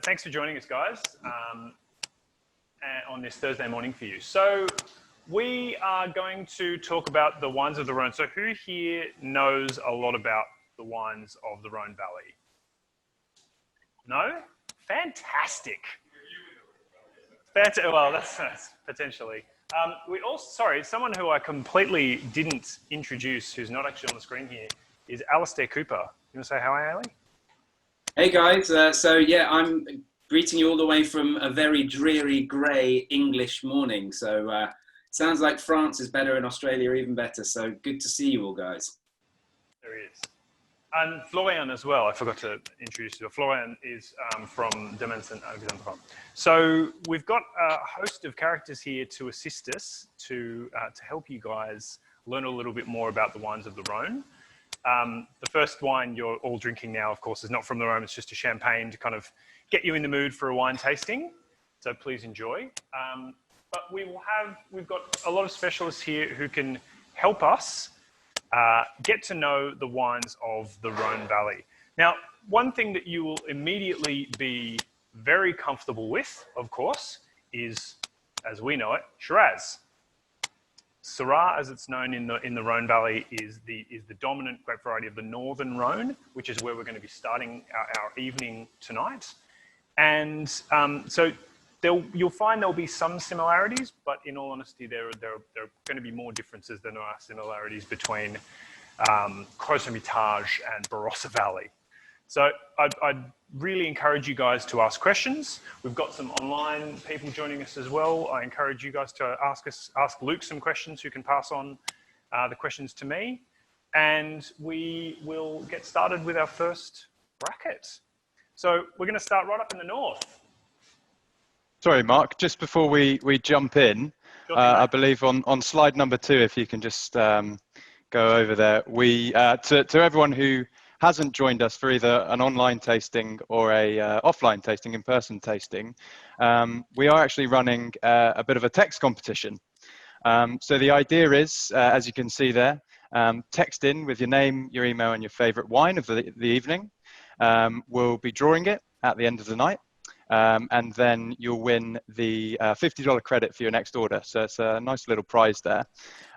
Thanks for joining us, guys, on this Thursday morning for you. So we are going to talk about the wines of the Rhone. So who here knows a lot about the wines of the Rhone Valley? No? Fantastic. Well, that's potentially. We also, sorry, someone who I completely didn't introduce, who's not actually on the screen here, is Alistair Cooper. You want to say hi, Ali? Hey guys, I'm greeting you all the way from a very dreary, grey English morning. So sounds like France is better and Australia even better. So good to see you all, guys. There he is. And Florian as well, I forgot to introduce you. Florian is from Domaine Saint-Alexandre. So we've got a host of characters here to assist us to help you guys learn a little bit more about the wines of the Rhone. The first wine you're all drinking now, of course, is not from the Rhone. It's just a champagne to kind of get you in the mood for a wine tasting. So please enjoy. But we've got a lot of specialists here who can help us get to know the wines of the Rhone Valley. Now, one thing that you will immediately be very comfortable with, of course, is, as we know it, Shiraz. Syrah, as it's known in the Rhone Valley, is the dominant grape variety of the northern Rhone, which is where we're going to be starting our evening tonight. And so you'll find there'll be some similarities, but in all honesty, there are going to be more differences than there are similarities between Crozes-Hermitage and Barossa Valley. So I'd really encourage you guys to ask questions. We've got some online people joining us as well. I encourage you guys to ask Luke some questions, who can pass on the questions to me. And we will get started with our first bracket. So we're going to start right up in the north. Sorry, Mark, just before we jump in, I believe on slide number 2, if you can just go over there, to everyone who hasn't joined us for either an online tasting or a offline tasting, in-person tasting, we are actually running a bit of a text competition. So the idea is, as you can see there, text in with your name, your email, and your favourite wine of the evening. We'll be drawing it at the end of the night. And then you'll win the $50 credit for your next order. So it's a nice little prize there.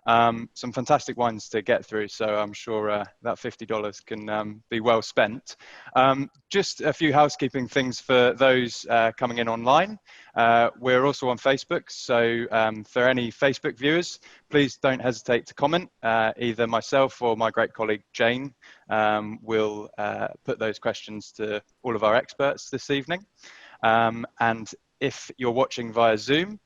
Some fantastic wines to get through, so I'm sure that $50 can be well spent. Just a few housekeeping things for those coming in online. We're also on Facebook, so for any Facebook viewers, please don't hesitate to comment. Either myself or my great colleague Jane will put those questions to all of our experts this evening. And if you're watching via Zoom,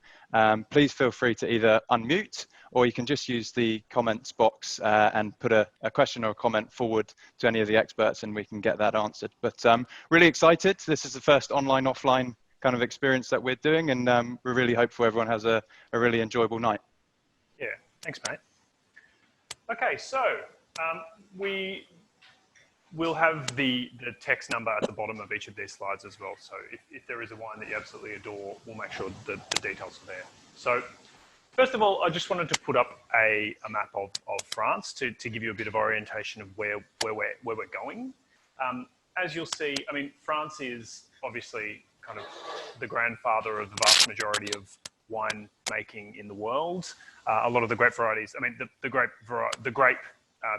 please feel free to either unmute, or you can just use the comments box and put a question or a comment forward to any of the experts, and we can get that answered. But really excited. This is the first online-offline kind of experience that we're doing, and we're really hopeful everyone has a really enjoyable night. Yeah, thanks, mate. Okay, so we'll have the text number at the bottom of each of these slides as well. So if there is a wine that you absolutely adore, we'll make sure the details are there. So first of all, I just wanted to put up a map of France to give you a bit of orientation of where we're going. As you'll see, I mean, France is obviously kind of the grandfather of the vast majority of wine making in the world. A lot of the grape varieties, I mean, the grape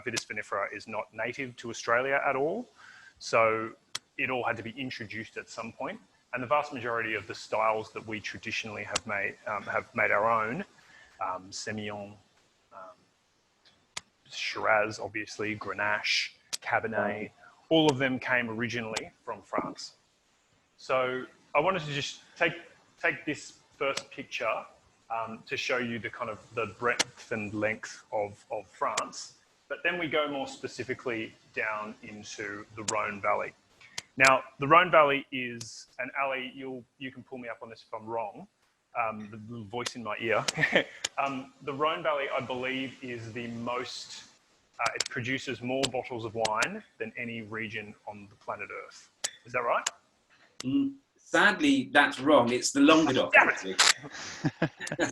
Vitis vinifera is not native to Australia at all, so it all had to be introduced at some point. And the vast majority of the styles that we traditionally have made our own, Semillon, Shiraz, obviously, Grenache, Cabernet, all of them came originally from France. So I wanted to just take this first picture to show you the kind of the breadth and length of France. But then we go more specifically down into the Rhone Valley. Now, the Rhone Valley is, and Ali, you can pull me up on this if I'm wrong, the little voice in my ear. The Rhone Valley, I believe, is the most, it produces more bottles of wine than any region on the planet Earth. Is that right? Sadly, that's wrong. It's the Languedoc, actually.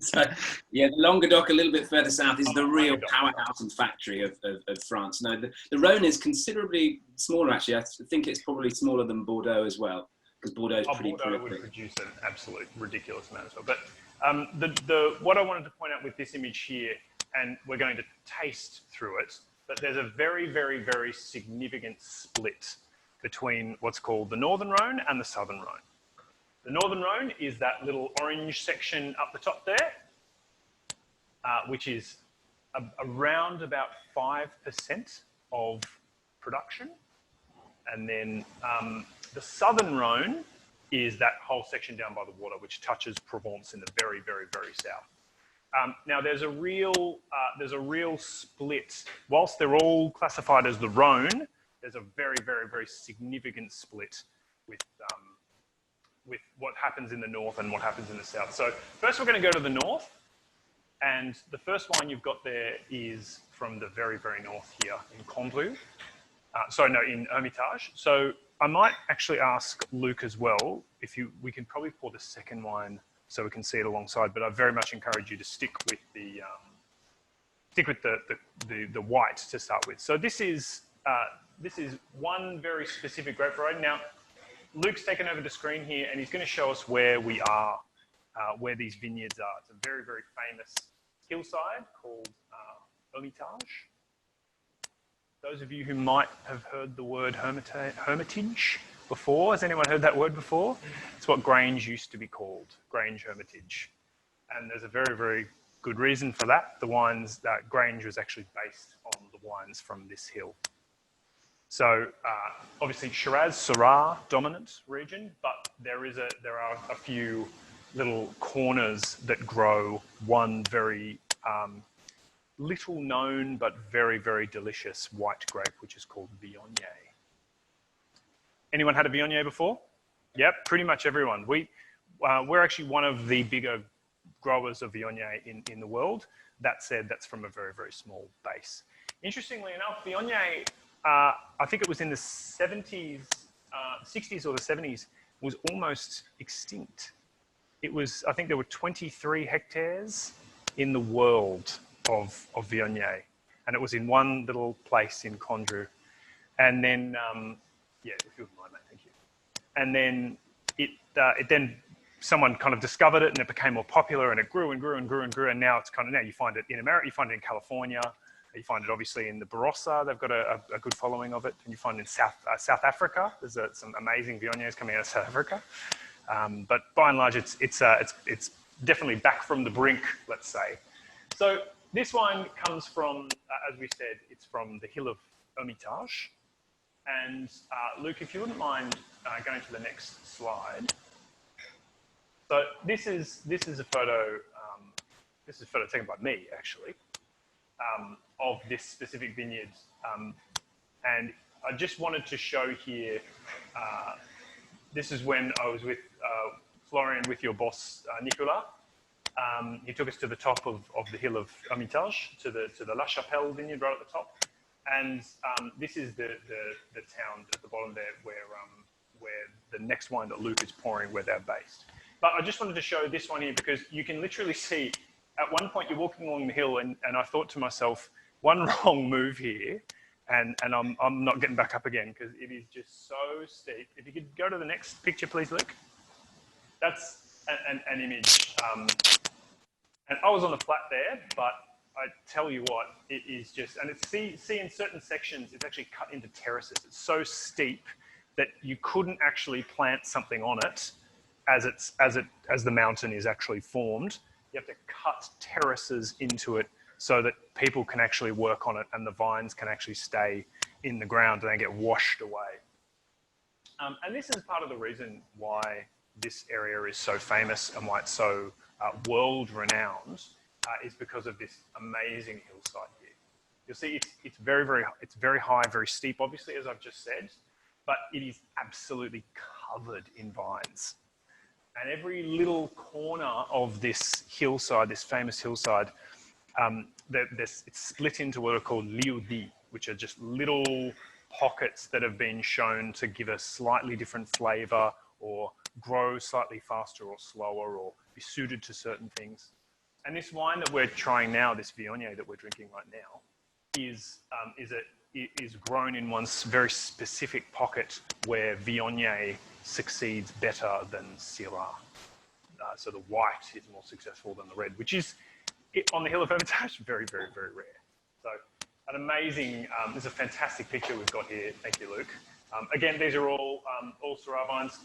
So, yeah, the Languedoc, a little bit further south, is the real powerhouse and factory of France. No, the Rhone is considerably smaller, actually. I think it's probably smaller than Bordeaux as well. Because Bordeaux is pretty Bordeaux prolific. would produce an absolute ridiculous amount as well. But what I wanted to point out with this image here, and we're going to taste through it, but there's a very, very, very significant split between what's called the Northern Rhone and the Southern Rhone. The Northern Rhone is that little orange section up the top there, which is around about 5% of production. And then the Southern Rhone is that whole section down by the water, which touches Provence in the very, very, very south. Now, there's a real split. Whilst they're all classified as the Rhone, there's a very, very, very significant split with what happens in the north and what happens in the south. So first, we're going to go to the north, and the first wine you've got there is from the very, very north here in Condrieu. In Hermitage. So I might actually ask Luke as well if we can probably pour the second wine so we can see it alongside. But I very much encourage you to stick with the white to start with. So this is one very specific grape variety. Now, Luke's taken over the screen here, and he's going to show us where we are, where these vineyards are. It's a very, very famous hillside called Hermitage. Those of you who might have heard the word hermitage before, has anyone heard that word before? It's what Grange used to be called, Grange Hermitage. And there's a very, very good reason for that. The wines that Grange was actually based on the wines from this hill. So obviously Shiraz Syrah dominant region, but there are a few little corners that grow one very little known but very, very delicious white grape, which is called Viognier. Anyone had a Viognier before? Yep, pretty much everyone. We're actually one of the bigger growers of Viognier in the world. That said, that's from a very, very small base. Interestingly enough, Viognier, I think it was in the 60s or the 70s, was almost extinct. I think there were 23 hectares in the world of Viognier, and it was in one little place in Condrieu. And then, if you wouldn't mind, mate, thank you. And then it then someone kind of discovered it, and it became more popular, and it grew and grew and grew and grew. And now now you find it in America, you find it in California, you find it obviously in the Barossa. They've got a good following of it, and you find it in South Africa. There's some amazing Viogniers coming out of South Africa. But by and large, it's definitely back from the brink, let's say. So this wine comes from, as we said, it's from the hill of Hermitage. And Luke, if you wouldn't mind going to the next slide. So this is a photo. This is a photo taken by me, actually, of this specific vineyard. And I just wanted to show here. This is when I was with Florian, with your boss, Nicolas. He took us to the top of the hill of Hermitage, to the La Chapelle vineyard right at the top. And this is the town at the bottom there where the next wine that Luke is pouring, where they're based. But I just wanted to show this one here because you can literally see, at one point you're walking along the hill and I thought to myself, one wrong move here and I'm not getting back up again because it is just so steep. If you could go to the next picture, please, Luke. That's an image. And I was on the flat there, but I tell you what, it is just, and it's see in certain sections, it's actually cut into terraces. It's so steep that you couldn't actually plant something on it as the mountain is actually formed. You have to cut terraces into it so that people can actually work on it and the vines can actually stay in the ground and they get washed away. And this is part of the reason why this area is so famous and why it's so world-renowned, is because of this amazing hillside here. You'll see it's very high, very steep, obviously, as I've just said, but it is absolutely covered in vines. And every little corner of this hillside, this famous hillside, it's split into what are called lieux-dits, which are just little pockets that have been shown to give a slightly different flavour or grow slightly faster or slower or be suited to certain things. And this wine that we're trying now, this Viognier that we're drinking right now, is grown in one very specific pocket where Viognier succeeds better than Syrah. So the white is more successful than the red, which is on the hill of Hermitage very, very, very rare. So an amazing, this is a fantastic picture we've got here. Thank you, Luke. Again, these are all Syrah vines.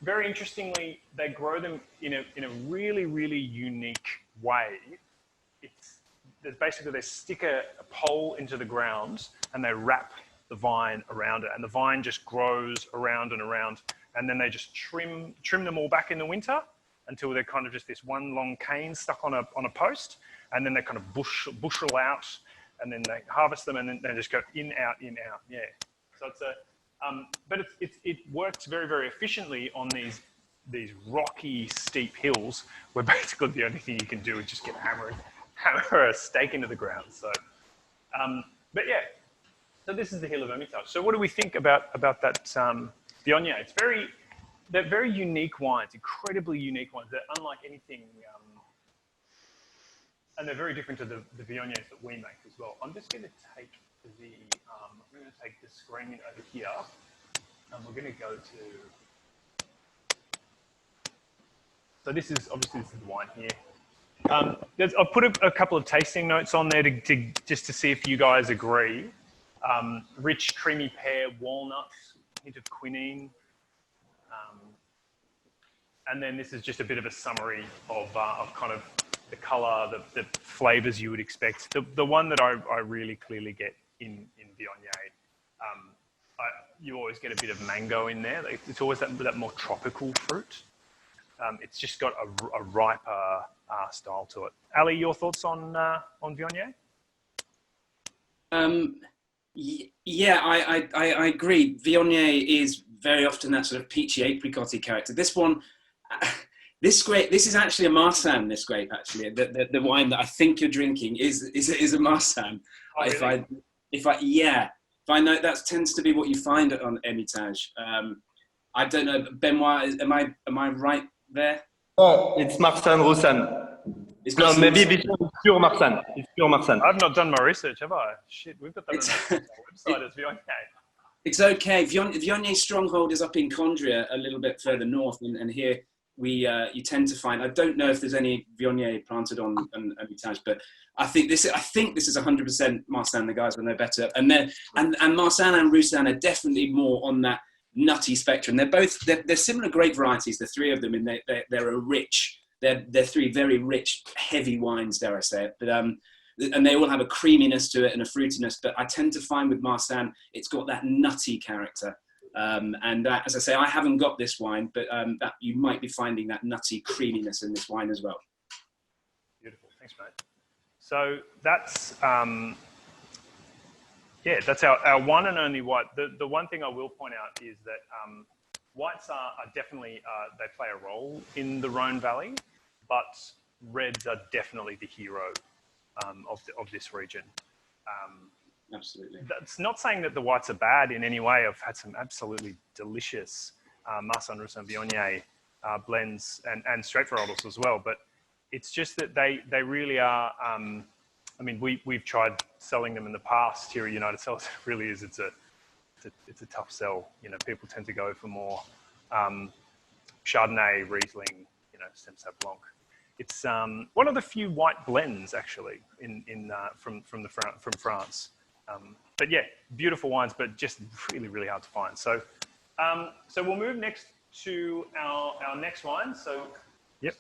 Very interestingly, they grow them in a really, really unique way. Basically, they stick a pole into the ground and they wrap the vine around it, and the vine just grows around and around, and then they just trim them all back in the winter until they're kind of just this one long cane stuck on a post, and then they kind of bushel out, and then they harvest them, and then they just go in, out, in, out. Yeah. So it's but it works very, very efficiently on these rocky, steep hills where basically the only thing you can do is just get hammer a stake into the ground. So, but yeah, so this is the hill of Hermitage. So what do we think about that Viognier? They're very unique wines, incredibly unique wines. They're unlike anything, and they're very different to the Viogniers that we make as well. I'm just going to take the screen over here, and we're going to go to. So this is the wine here. I've put a couple of tasting notes on there just to see if you guys agree. Rich, creamy pear, walnut, hint of quinine. And then this is just a bit of a summary of kind of the colour, the flavours you would expect. The one that I really clearly get in Viognier, you always get a bit of mango in there. It's always that more tropical fruit. It's just got a riper style to it. Ali, your thoughts on Viognier? Yeah, I agree. Viognier is very often that sort of peachy apricotty character. This one, this grape, this is actually a Marsanne. This grape, actually, the wine that I think you're drinking is a Marsanne. Oh, really? If I know, that tends to be what you find on Hermitage. I don't know, Benoit, am I right there? Oh, it's Marsanne Roussanne. No, maybe this one is pure Marsanne. It's pure Marsanne. I've not done my research, have I? Shit, we've got that on our website as Viognier. It's okay. Viognier stronghold is up in Condria, a little bit further north, and here you tend to find. I don't know if there's any Viognier planted on Hermitage, but I think this is 100% Marsanne. The guys will know better. And Marsanne and Roussanne are definitely more on that nutty spectrum. They're similar grape varieties. The three of them, and they're a rich. They're three very rich, heavy wines, dare I say it. But and they all have a creaminess to it and a fruitiness. But I tend to find with Marsanne, it's got that nutty character. And that, as I say, I haven't got this wine, but that you might be finding that nutty creaminess in this wine as well. Beautiful, thanks, mate. So that's that's our one and only white. The one thing I will point out is that whites are definitely they play a role in the Rhone Valley, but reds are definitely the hero of this region. Absolutely. That's not saying that the whites are bad in any way. I've had some absolutely delicious Marsanne, Roussanne, Viognier blends and straight varietals as well. But it's just that they really are. I mean, we've tried selling them in the past here at United Cellars. It really is. It's a tough sell. You know, people tend to go for more Chardonnay, Riesling, Semsa Blanc. It's one of the few white blends actually from France. But yeah, beautiful wines, but just really, really hard to find. So we'll move next to our next wine. So, yep.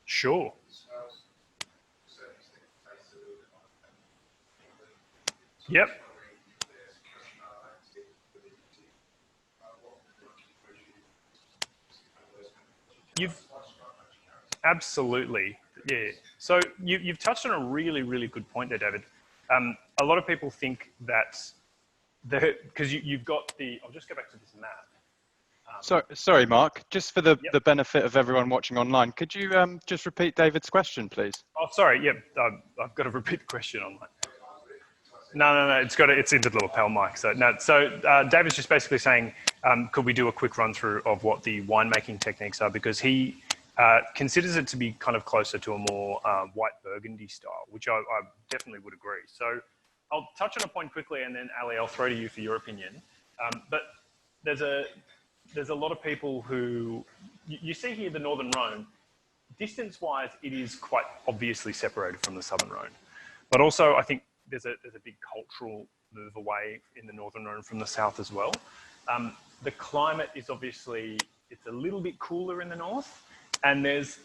Sure. Yep. Absolutely, yeah. So you've touched on a really, really good point there, David. A lot of people think that because you've got I'll just go back to this map. Sorry, Mark. Just for the benefit of everyone watching online, could you just repeat David's question, please? Oh, sorry. Yeah, I've got to repeat the question online. No. It's into the lapel mic. So no. So David's just basically saying, could we do a quick run through of what the winemaking techniques are, because he considers it to be kind of closer to a more white Burgundy style, which I definitely would agree. So I'll touch on a point quickly, and then Ali, I'll throw to you for your opinion. But there's a lot of people who, you see here the Northern Rhone, distance-wise, it is quite obviously separated from the Southern Rhone. But also, I think there's a big cultural move away in the Northern Rhone from the south as well. The climate is obviously, it's a little bit cooler in the north, and there's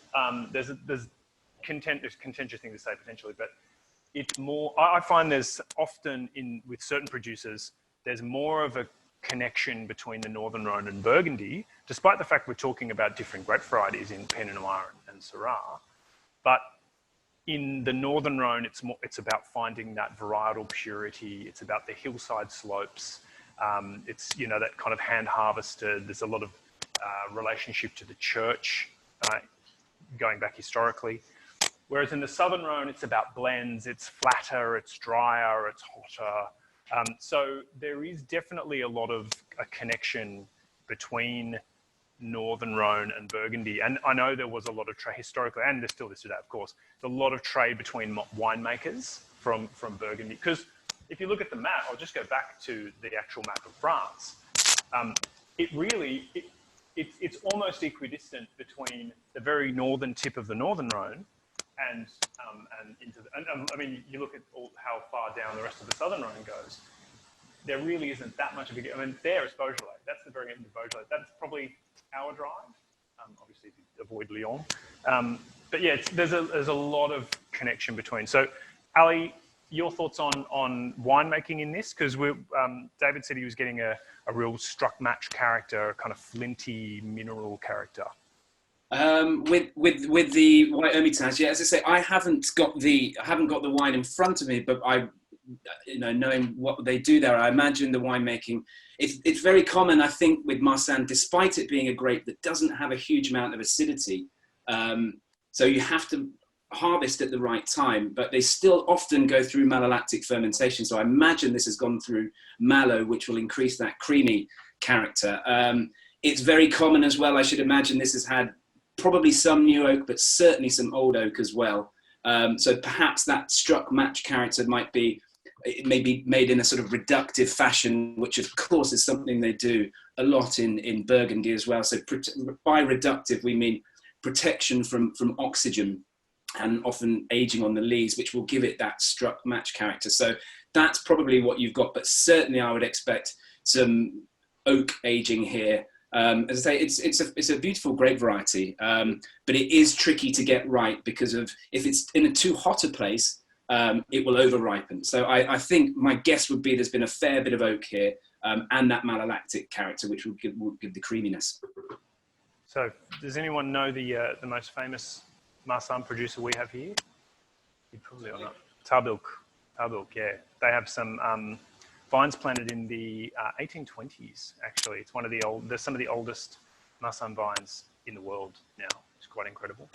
contentious thing to say potentially, but it's more, I find there's often with certain producers, there's more of a connection between the Northern Rhone and Burgundy, despite the fact we're talking about different grape varieties in Pinot Noir and Syrah. But in the Northern Rhone, it's about finding that varietal purity. It's about the hillside slopes. It's, that kind of hand harvested. There's a lot of relationship to the church going back historically. Whereas in the Southern Rhone, it's about blends. It's flatter, it's drier, it's hotter. So there is definitely a lot of a connection between Northern Rhone and Burgundy. And I know there was a lot of trade historically, and there still is today, of course, there's a lot of trade between winemakers from Burgundy. Because if you look at the map, I'll just go back to the actual map of France. It's almost equidistant between the very northern tip of the Northern Rhone and into I mean, you look at how far down the rest of the Southern Rhone goes. There really isn't that much of a. I mean, there is Beaujolais. That's the very end of Beaujolais. That's probably hour drive. Obviously, if you avoid Lyon. But yeah, there's a lot of connection between. So, Ali, your thoughts on winemaking in this? Because David said he was getting a real struck match character, a kind of flinty mineral character. With the white Hermitage, yeah, as I say, I haven't got the wine in front of me, but knowing what they do there, I imagine the winemaking. It's very common, I think, with Marsanne, despite it being a grape that doesn't have a huge amount of acidity. So you have to harvest at the right time, but they still often go through malolactic fermentation. So I imagine this has gone through malo, which will increase that creamy character. It's very common as well. I should imagine this has had probably some new oak, but certainly some old oak as well. So perhaps that struck match character may be made in a sort of reductive fashion, which of course is something they do a lot in Burgundy as well. So by reductive, we mean protection from oxygen and often aging on the lees, which will give it that struck match character. So that's probably what you've got, but certainly I would expect some oak aging here. As I say, it's a beautiful grape variety, but it is tricky to get right because of if it's in a too hot a place, it will over ripen. So I think my guess would be there's been a fair bit of oak here and that malolactic character, which will give the creaminess. So does anyone know the most famous Marsanne producer we have here? You probably are not. Tarbilk, yeah. They have some vines planted in the 1820s, actually. It's there's some of the oldest Marsanne vines in the world now. It's quite incredible.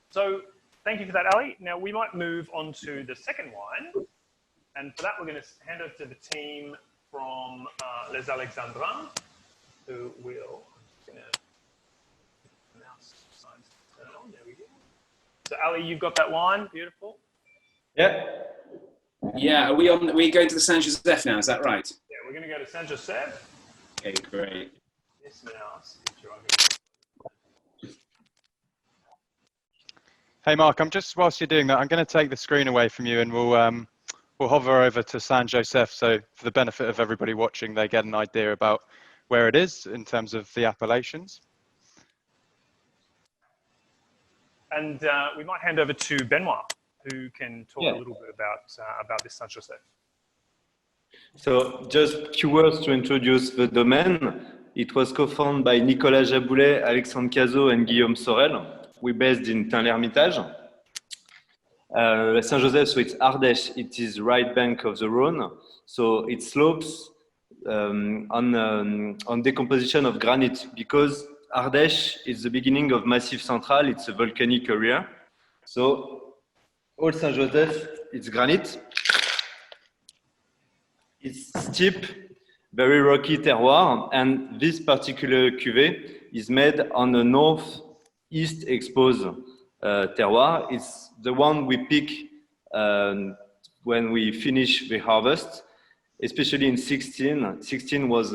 So thank you for that, Ali. Now we might move on to the second wine. And for that, we're going to hand over to the team from Les Alexandrins, who will, I'm just going to mouse signs turn on, there we go. So Ali, you've got that wine, beautiful. Yeah. Yeah, are we going to the Saint Joseph now? Is that right? Yeah, we're going to go to Saint Joseph. Okay, great. This mouse is driving. Hey Mark, whilst you're doing that, I'm going to take the screen away from you, and we'll hover over to Saint Joseph. So for the benefit of everybody watching, they get an idea about where it is in terms of the appellations. And we might hand over to Benoit, who can talk a little bit about this Saint Joseph. So just a few words to introduce the domain. It was co-founded by Nicolas Jaboulet, Alexandre Cazot, and Guillaume Sorel. We're based in Pannell-l'Hermitage. Saint-Joseph, so it's Ardèche. It is right bank of the Rhone. So it slopes on decomposition of granite, because Ardèche is the beginning of Massif Central. It's a volcanic area. So all Saint-Joseph, it's granite. It's steep, very rocky terroir, and this particular cuvée is made on a northeast exposed terroir. It's the one we pick when we finish the harvest. especially in 16. 16 was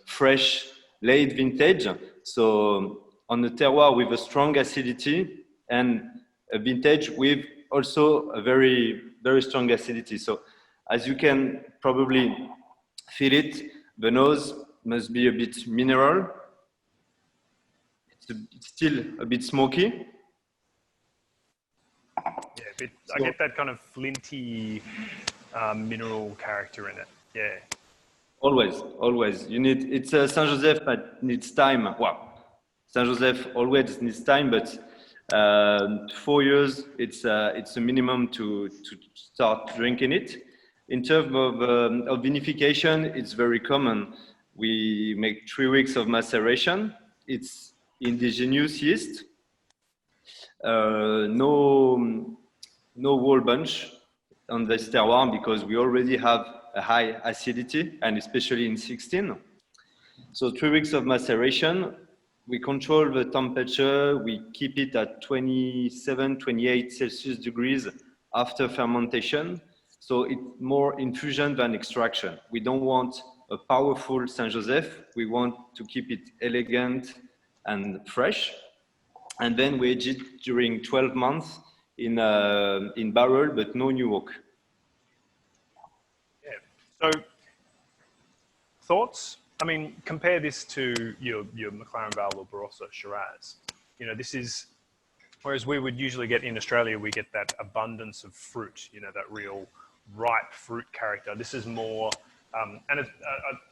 fresh, late vintage. So on a terroir with a strong acidity and a vintage with also a very, very strong acidity. So as you can probably feel it, the nose must be a bit mineral. It's still a bit smoky. Yeah, I get that kind of flinty mineral character in it. Yeah. Always, always. It's a Saint Joseph that needs time. Well, Saint Joseph always needs time, but 4 years, it's a minimum to start drinking it. In terms of vinification, it's very common. We make 3 weeks of maceration. It's indigenous yeast. No whole bunch on this terroir because we already have a high acidity, and especially in 16. So 3 weeks of maceration, we control the temperature, we keep it at 27, 28 Celsius degrees after fermentation. So it's more infusion than extraction. We don't want a powerful Saint Joseph. We want to keep it elegant and fresh. And then we age it during 12 months in barrel, but no new oak. Yeah. So, thoughts? I mean, compare this to your McLaren Vale or Barossa Shiraz. You know, this is, whereas we would usually get in Australia, we get that abundance of fruit, you know, that real ripe fruit character. This is more, and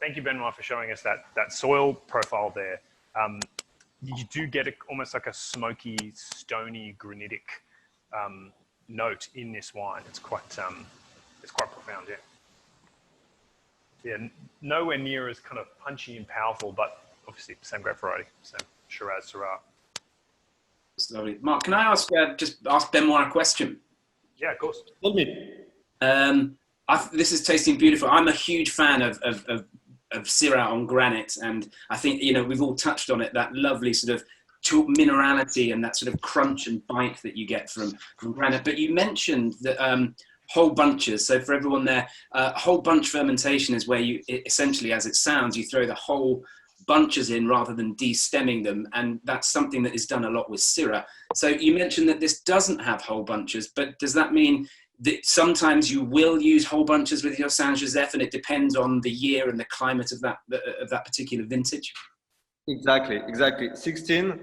thank you, Benoit, for showing us that soil profile there. You do get almost like a smoky, stony, granitic note in this wine. It's quite profound, yeah. Yeah, nowhere near as kind of punchy and powerful, but obviously same grape variety, same Shiraz Syrah. That's lovely. Mark, can I just ask Benoit a question? Yeah, of course. Tell me. This is tasting beautiful. I'm a huge fan of Syrah on granite, and I think, you know, we've all touched on it, that lovely sort of minerality and that sort of crunch and bite that you get from granite. But you mentioned that whole bunches. So for everyone there, whole bunch fermentation is where you essentially, as it sounds, you throw the whole bunches in rather than de-stemming them, and that's something that is done a lot with Syrah. So you mentioned that this doesn't have whole bunches, but does that mean that sometimes you will use whole bunches with your Saint Joseph, and it depends on the year and the climate of that particular vintage? Exactly. 16,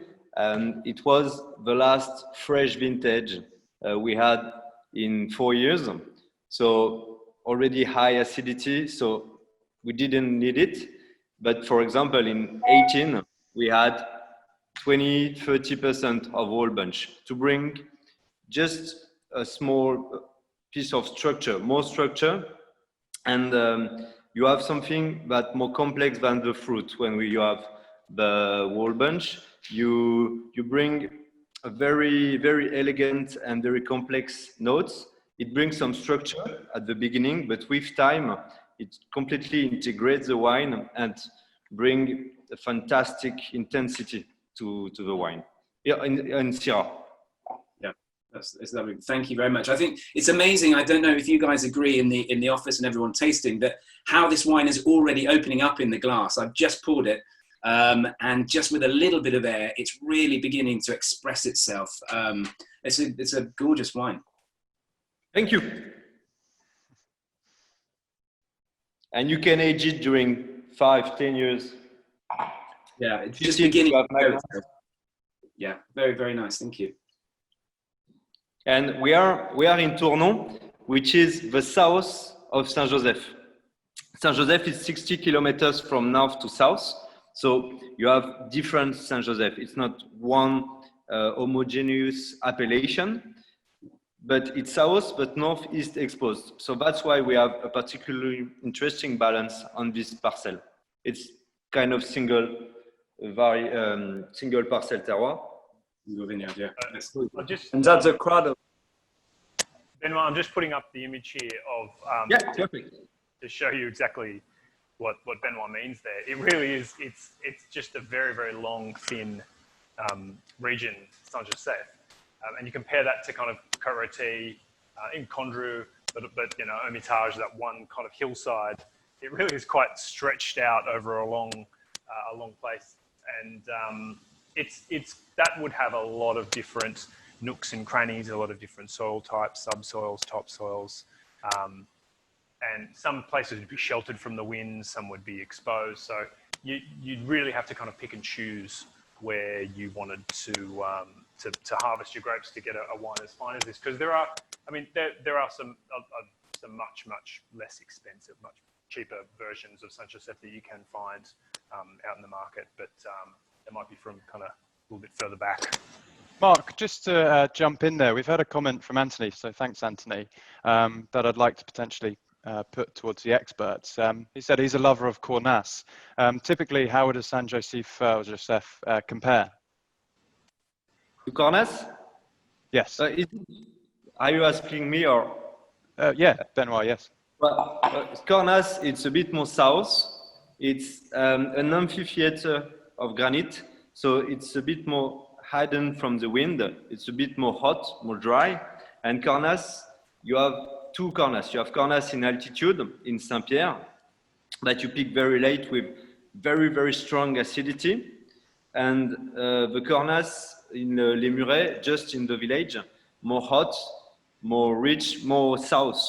it was the last fresh vintage we had in 4 years. So already high acidity, so we didn't need it. But for example, in 18, we had 20-30% of whole bunch to bring just a small piece of structure, more structure, and you have something that more complex than the fruit. When you have the whole bunch, you bring a very, very elegant and very complex notes. It brings some structure at the beginning, but with time, it completely integrates the wine and bring a fantastic intensity to the wine. Yeah, in Syrah. That's lovely. Thank you very much. I think it's amazing. I don't know if you guys agree in the office and everyone tasting that how this wine is already opening up in the glass. I've just poured it, and just with a little bit of air, it's really beginning to express itself. It's a gorgeous wine. Thank you. And you can age it during 5-10 years. Yeah, it's just beginning. Yeah, very, very nice. Thank you. And we are in Tournon, which is the south of Saint Joseph. Saint Joseph is 60 kilometers from north to south. So you have different Saint Joseph. It's not one homogeneous appellation, but it's south, but northeast exposed. So that's why we have a particularly interesting balance on this parcel. It's kind of single parcel terroir. Vineyard, yeah. And that's a cradle. Benoit, I'm just putting up the image here of Perfect. to show you exactly what Benoit means there. It really is. It's just a very, very long, thin region, Saint Joseph, and you compare that to kind of Côte-Rôtie in Condrieu, but you know, Hermitage, that one kind of hillside. it really is quite stretched out over a long place, and that would have a lot of different nooks and crannies, a lot of different soil types, subsoils, topsoils, and some places would be sheltered from the wind, some would be exposed. So you'd really have to kind of pick and choose where you wanted to harvest your grapes to get a wine as fine as this. Because there are some much less expensive, much cheaper versions of Saint Joseph that you can find out in the market, but it might be from kind of a little bit further back. Mark, just to jump in there, we've had a comment from Anthony, so thanks, Anthony, that I'd like to potentially put towards the experts. He said he's a lover of Cornas. Typically, how would a Saint Joseph compare? To Cornas? Yes. Are you asking me or? Yeah, Benoit, yes. Well, Cornas, it's a bit more south. It's an amphitheater of granite, so it's a bit more hidden from the wind. It's a bit more hot, more dry. And Cornas, you have two Cornas. You have Cornas in altitude in Saint-Pierre that you pick very late with very strong acidity. And the Cornas in Les Murets, just in the village, more hot, more rich, more south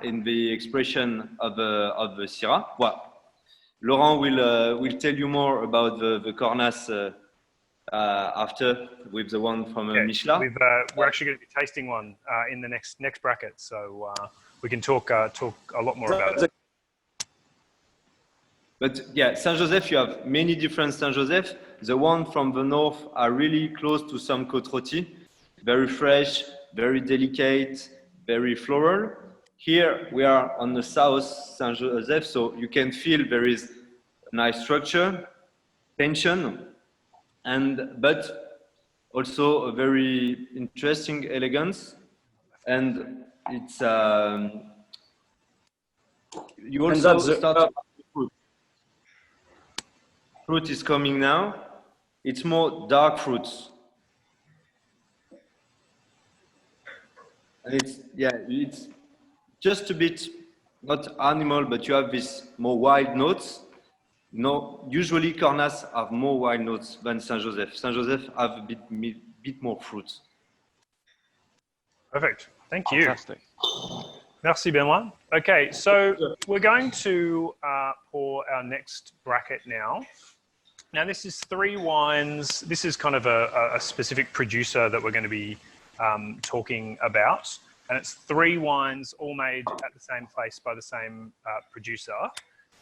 in the expression of the Syrah. Well, Laurent will tell you more about the Cornas after with the one from Michelin. We're actually going to be tasting one in the next bracket, so we can talk a lot more about it. But yeah, Saint Joseph, you have many different Saint Joseph. The one from the north are really close to some Côte Rôtie, very fresh, very delicate, very floral. Here we are on the south Saint Joseph, so you can feel there is a nice structure, tension, but also a very interesting elegance. And it's you also start. Fruit is coming now. It's more dark fruits. And it's just a bit not animal, but you have this more wild notes. No, usually Cornas have more wild notes than Saint Joseph. Saint Joseph have a bit more fruits. Perfect. Thank you. Fantastic. Merci, Benoit. Okay, so we're going to pour our next bracket now. Now, this is 3 wines. This is kind of a specific producer that we're going to be talking about. And it's 3 wines all made at the same place by the same producer,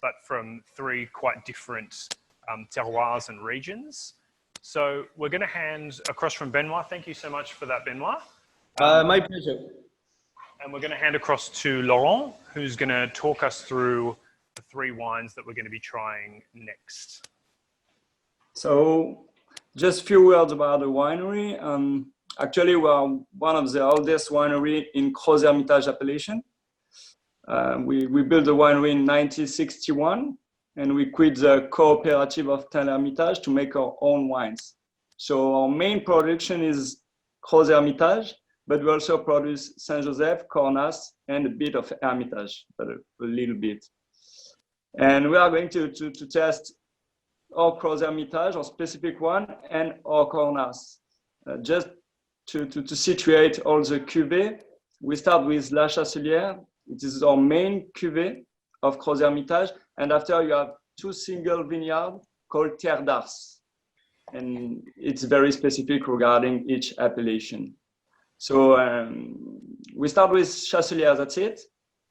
but from 3 quite different terroirs and regions. So we're going to hand across from Benoit. Thank you so much for that, Benoit. My pleasure. And we're going to hand across to Laurent, who's going to talk us through the 3 wines that we're going to be trying next. So just a few words about the winery. Actually, we are one of the oldest winery in Crozes-Hermitage appellation. We built the winery in 1961, and we quit the cooperative of Hermitage to make our own wines. So our main production is Crozes-Hermitage, but we also produce Saint Joseph, Cornas, and a bit of Hermitage, but a little bit. And we are going to test our Crozes-Hermitage, our specific one, and our Cornas. Just to situate all the cuvées, we start with La Chasselière. It is our main cuvée of Crozes-Hermitage, and after you have 2 single vineyards called Terre d'Ars, and it's very specific regarding each appellation. So we start with Chasselière, that's it?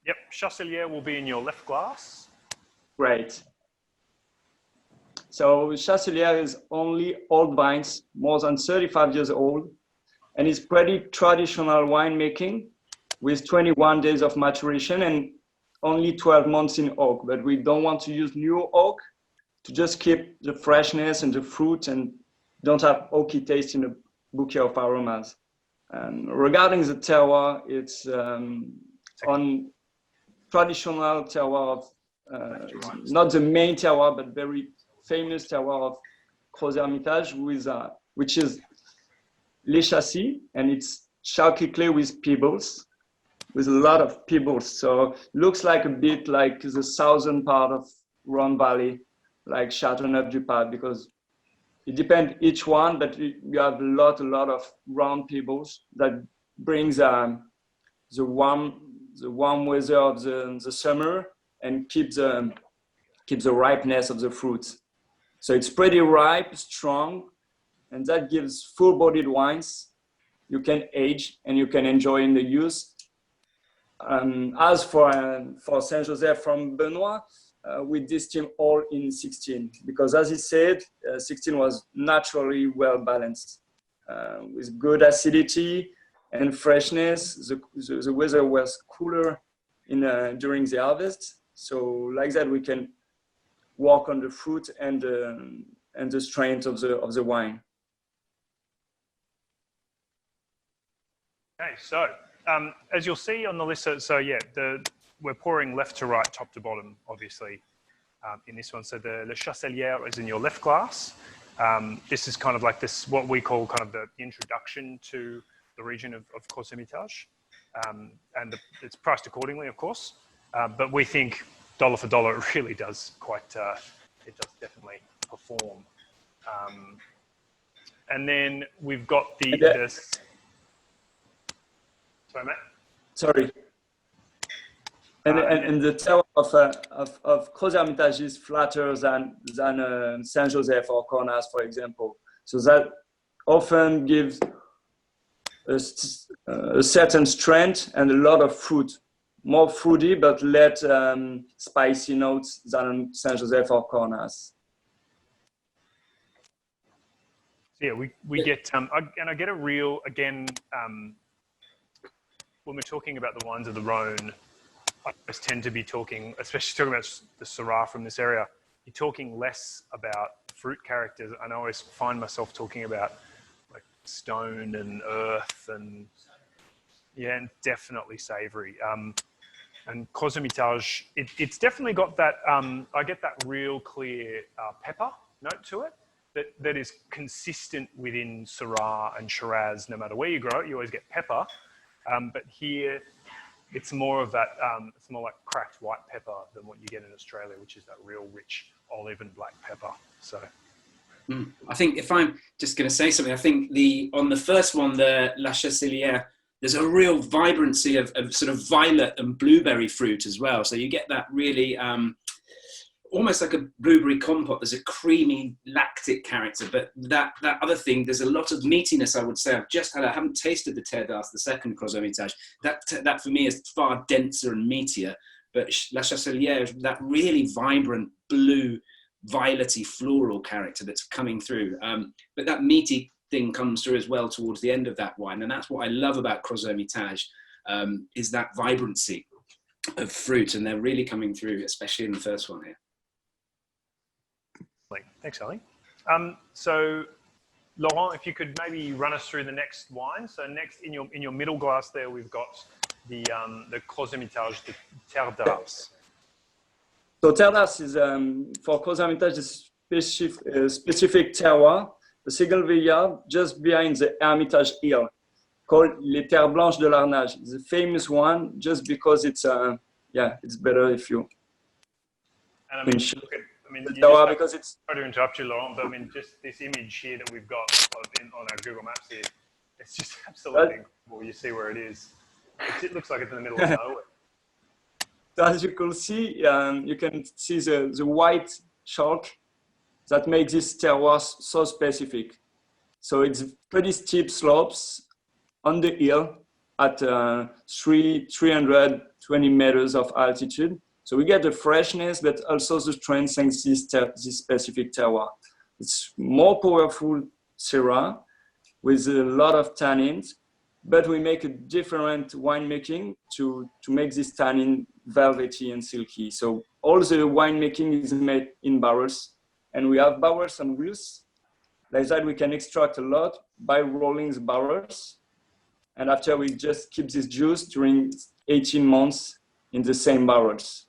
Yep, Chasselière will be in your left glass. Great. So Chasselière is only old vines, more than 35 years old, and it's pretty traditional winemaking with 21 days of maturation and only 12 months in oak. But we don't want to use new oak to just keep the freshness and the fruit and don't have oaky taste in the bouquet of aromas. Regarding the terroir, it's on traditional terroir of, not the main terroir, but very famous terroir of Crozes-Hermitage, which is Les Chassis, and it's chalky clay with pebbles. with a lot of pebbles. So looks like a bit like the southern part of Rhone Valley, like Châteauneuf-du-Pape, because it depends each one, but you have a lot of round pebbles that brings the warm weather of the summer and keeps the ripeness of the fruits. So it's pretty ripe, strong, and that gives full-bodied wines you can age and you can enjoy in the use. As for Saint Joseph from Benoit, we distilled all in 16 because, as he said, 16 was naturally well balanced with good acidity and freshness. The weather was cooler during the harvest, so like that we can work on the fruit and the strength of the wine. Okay, so as you'll see on the list, so yeah, we're pouring left to right, top to bottom, obviously, in this one. So the Le Chasselier is in your left glass. This is kind of like this, what we call kind of the introduction to the region of Crozes-Hermitage, and it's priced accordingly, of course. But we think dollar for dollar, it really does it does definitely perform. And then we've got the sorry, mate. Sorry. And the terroir of Crozes-Hermitage is flatter than Saint Joseph or Cornas, for example. So that often gives a certain strength and a lot of fruit, more fruity but less spicy notes than Saint Joseph or Cornas. Yeah, we get and I get a real, again, when we're talking about the wines of the Rhone, I always tend to be talking, especially talking about the Syrah from this area, you're talking less about fruit characters. And I always find myself talking about like stone and earth and yeah, and definitely savory. And Crozes-Hermitage, it's definitely got that, I get that real clear pepper note to it that is consistent within Syrah and Shiraz. No matter where you grow it, you always get pepper. But here, it's more of that, it's more like cracked white pepper than what you get in Australia, which is that real rich olive and black pepper. So, I think if I'm just going to say something, I think on the first one, the La Chasselière, there's a real vibrancy of sort of violet and blueberry fruit as well. So you get that really, almost like a blueberry compote. There's a creamy lactic character, but that other thing, there's a lot of meatiness, I would say. I haven't tasted the Terre d'Ars, the second Crozes-Hermitage. That for me is far denser and meatier, but La Chasselière is that really vibrant blue, violety floral character that's coming through. But that meaty thing comes through as well towards the end of that wine. And that's what I love about Crozes-Hermitage, is that vibrancy of fruit. And they're really coming through, especially in the first one here. Thanks, Ali. So, Laurent, if you could maybe run us through the next wine. So next, in your middle glass there, we've got the Crozes-Hermitage, the Terre d'Ars. So Terre d'Ars is, for Crozes-Hermitage, a specific terroir, a single vineyard just behind the Hermitage Hill, called Les Terres Blanches de l'Arnage. It's a famous one just because it's better if you. And I mean, look at, because it's. Sorry to interrupt you, Laurent, but I mean, just this image here that we've got on our Google Maps here, it's just absolutely incredible. You see where it is. It looks like it's in the middle of nowhere. As you can see, the white chalk that makes this terroir so specific. So it's pretty steep slopes on the hill at 320 meters of altitude. So we get the freshness, but also the strength thanks to this specific terroir. It's more powerful Syrah with a lot of tannins, but we make a different winemaking to make this tannin velvety and silky. So all the winemaking is made in barrels, and we have barrels and wheels. Like that, we can extract a lot by rolling the barrels. And after, we just keep this juice during 18 months in the same barrels.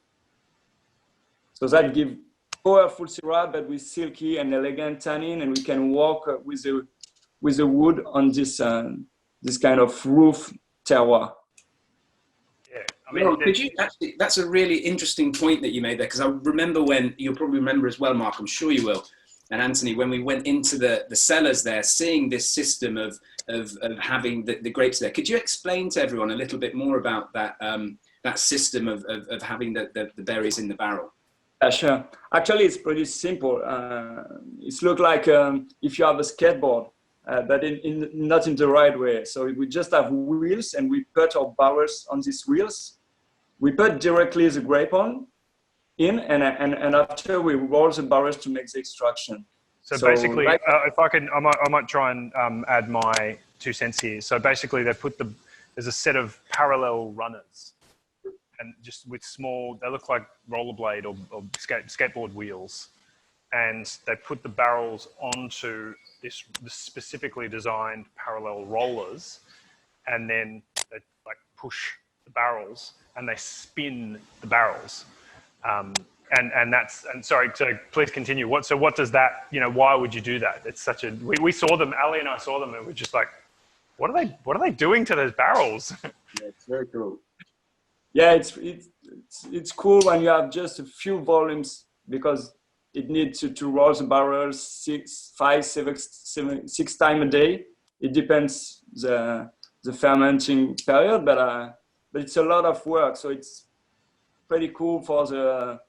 So that gives powerful Syrah, but with silky and elegant tannin, and we can work with the wood on this kind of roof terroir. I mean, well, could you actually, that's a really interesting point that you made there, because I remember when, you'll probably remember as well, Mark, I'm sure you will, and Anthony, when we went into the cellars there, seeing this system of having the grapes there. Could you explain to everyone a little bit more about that that system of having the berries in the barrel? Yeah, sure. Actually, it's pretty simple. It's look like if you have a skateboard, but not in the right way. So we just have wheels, and we put our barrels on these wheels. We put directly the grape in, and after we roll the barrels to make the extraction. So basically, like, if I can, I might try and add my 2 cents here. So basically, they put there's a set of parallel runners, and just with small, they look like rollerblade or skateboard wheels, and they put the barrels onto this specifically designed parallel rollers, and then they like push the barrels and they spin the barrels. And sorry, so please continue. What does that, why would you do that? It's such a, we saw them, Ali and I saw them, and we're just like, what are they doing to those barrels? Yeah, it's very cool. Yeah, it's cool when you have just a few volumes, because it needs to roll the barrels 6 times a day. It depends the fermenting period, but it's a lot of work. So it's pretty cool for the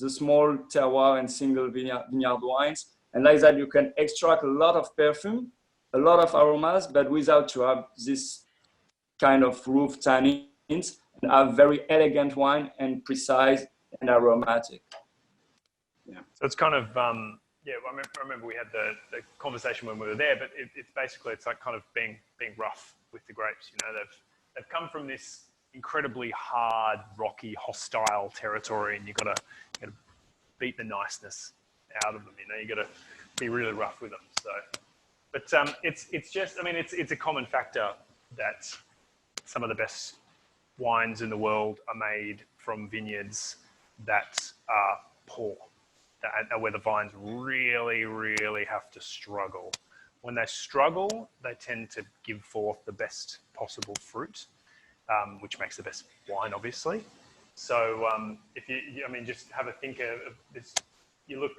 small terroir and single vineyard wines. And like that, you can extract a lot of perfume, a lot of aromas, but without to have this kind of roof tannins, and have very elegant wine and precise and aromatic. Yeah. So it's kind of, yeah, I remember we had the conversation when we were there, but it's basically, it's like kind of being rough with the grapes. They've come from this incredibly hard, rocky, hostile territory, and you've got to beat the niceness out of them. You got to be really rough with them. So, but it's just, I mean, it's a common factor that some of the best wines in the world are made from vineyards that are poor, where the vines really, really have to struggle. When they struggle, they tend to give forth the best possible fruit, which makes the best wine, obviously. So if I mean, just have a think of this. You look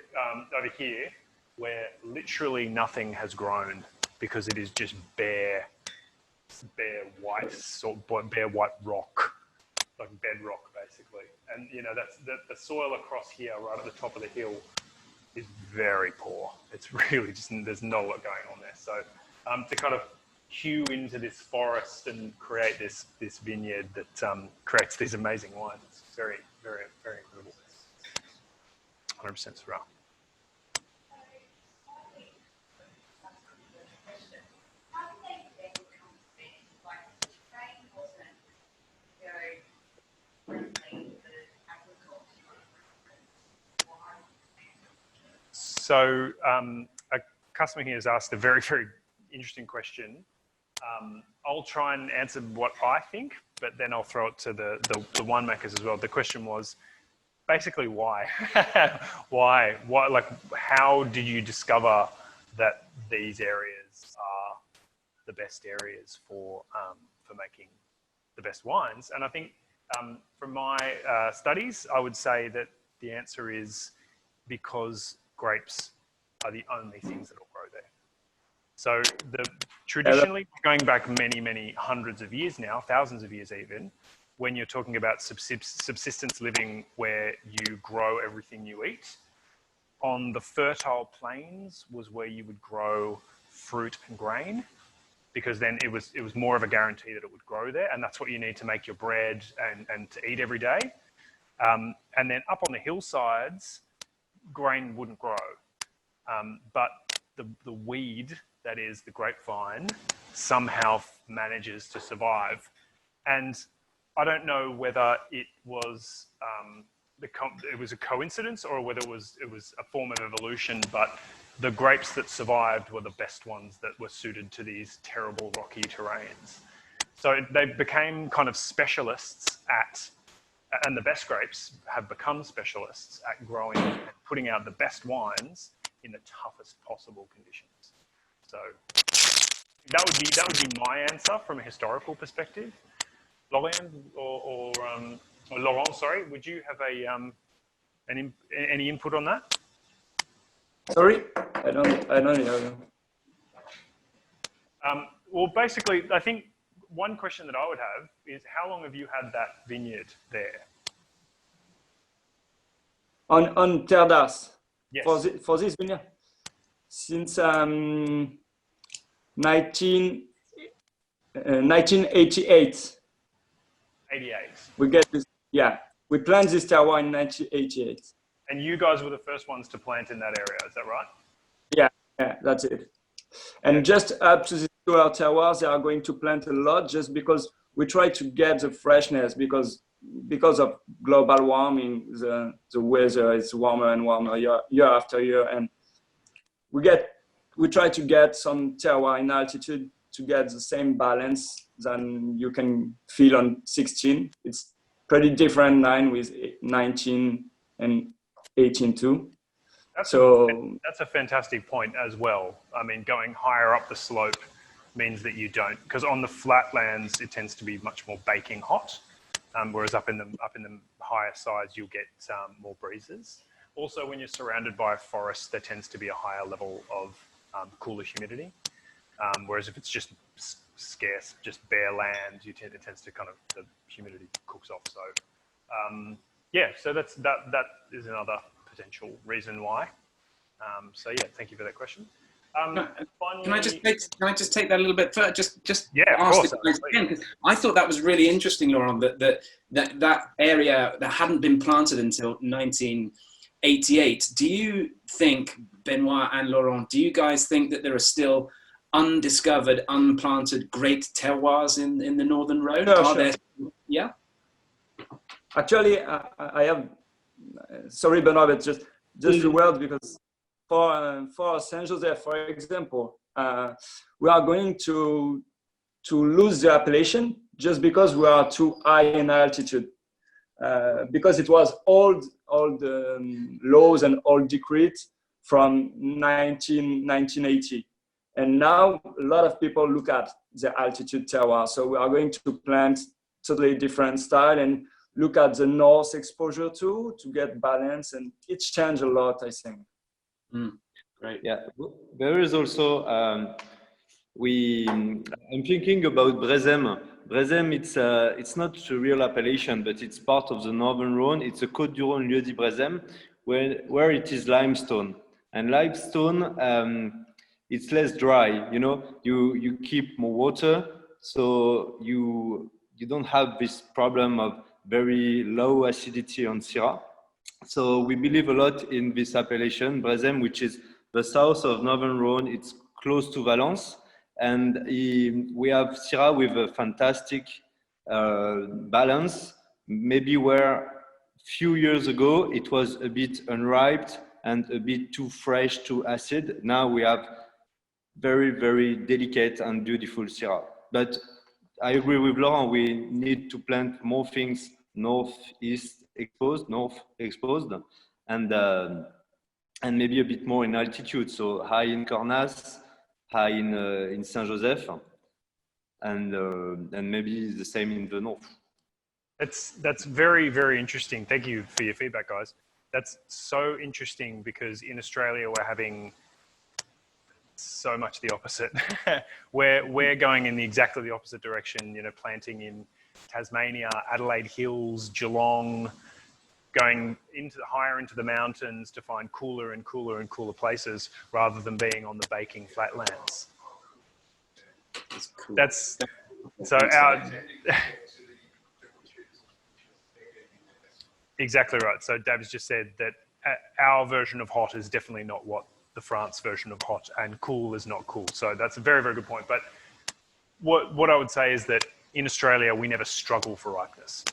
over here, where literally nothing has grown because it is just bare white rock, like bedrock, basically. And that's the soil across here, right at the top of the hill, is very poor. It's really just, there's not a lot going on there. So to kind of hew into this forest and create this vineyard that creates these amazing wines, it's very, very, very incredible. 100% Syrah. So a customer here has asked a very, very interesting question. I'll try and answer what I think, but then I'll throw it to the winemakers as well. The question was basically why? Why? Like, how did you discover that these areas are the best areas for making the best wines? And I think from my studies, I would say that the answer is because grapes are the only things that will grow there. So traditionally, going back many, many hundreds of years now, thousands of years even, when you're talking about subsistence living where you grow everything you eat, on the fertile plains was where you would grow fruit and grain, because then it was more of a guarantee that it would grow there, and that's what you need to make your bread and to eat every day. And then up on the hillsides, grain wouldn't grow, but the weed, that is the grapevine, somehow manages to survive. And I don't know whether it was a coincidence or whether it was a form of evolution, but the grapes that survived were the best ones that were suited to these terrible rocky terrains. So they became kind of specialists and the best grapes have become specialists at growing and putting out the best wines in the toughest possible conditions. So that would be my answer from a historical perspective. Florian or Laurent, sorry, would you have any input on that? Sorry, I don't hear you. Well, basically, I think one question that I would have is how long have you had that vineyard there? On Terre d'Ars, Yes. for this vineyard, since 1988. 88. We get this, yeah. We planted this terroir in 1988. And you guys were the first ones to plant in that area, is that right? Yeah, that's it. And just up to the terroirs, they are going to plant a lot just because we try to get the freshness because of global warming, the weather is warmer and warmer year after year, and we try to get some terroir in altitude to get the same balance than you can feel on 16. It's pretty different 9 with 19 and 18 too. That's a fantastic point as well. I mean, going higher up the slope means that you don't, because on the flatlands it tends to be much more baking hot, whereas up in the higher sides you'll get more breezes. Also, when you're surrounded by a forest, there tends to be a higher level of cooler humidity. Whereas if it's just scarce, just bare land, it tends to kind of, the humidity cooks off. So yeah, so that is another potential reason why. So yeah, thank you for that question. Finally, can I just take that a little bit further? Just yeah, ask of course, again, because I thought that was really interesting, Laurent. That area that hadn't been planted until 1988. Do you think, Benoit and Laurent, do you guys think that there are still undiscovered, unplanted great terroirs in the Northern Rhone? Sure, are sure. there? Yeah. Actually, I have. Sorry, Benoit, but just a word, because for Saint Joseph, for example, we are going to lose the appellation just because we are too high in altitude. Because it was old laws and old decrees from 1980. And now a lot of people look at the altitude terroir. So we are going to plant totally different style and look at the north exposure too to get balance, and it's changed a lot, I think. Great. Yeah, there is also I'm thinking about Brezem. Brezem, it's not a real appellation, but it's part of the Northern Rhone. It's a Côte du Rhône lieu dit Brezem, where it is limestone. And limestone, it's less dry. You know, you keep more water, so you don't have this problem of very low acidity on Syrah. So we believe a lot in this appellation, Brezem, which is the south of Northern Rhone. It's close to Valence. And we have Syrah with a fantastic balance, maybe where few years ago it was a bit unripe and a bit too fresh, too acid. Now we have very, very delicate and beautiful Syrah. But I agree with Laurent, we need to plant more things north exposed, and maybe a bit more in altitude. So high in Cornas, high in Saint Joseph, and maybe the same in the north. That's very, very interesting. Thank you for your feedback, guys. That's so interesting because in Australia we're having so much the opposite. we're going in exactly the opposite direction. You know, planting in Tasmania, Adelaide Hills, Geelong, going higher into the mountains to find cooler and cooler and cooler places rather than being on the baking flatlands. That's cool. That's so our exactly right. So Dab's just said that our version of hot is definitely not what the France version of hot, and cool is not cool. So that's a very, very good point. But what I would say is that in Australia, we never struggle for ripeness.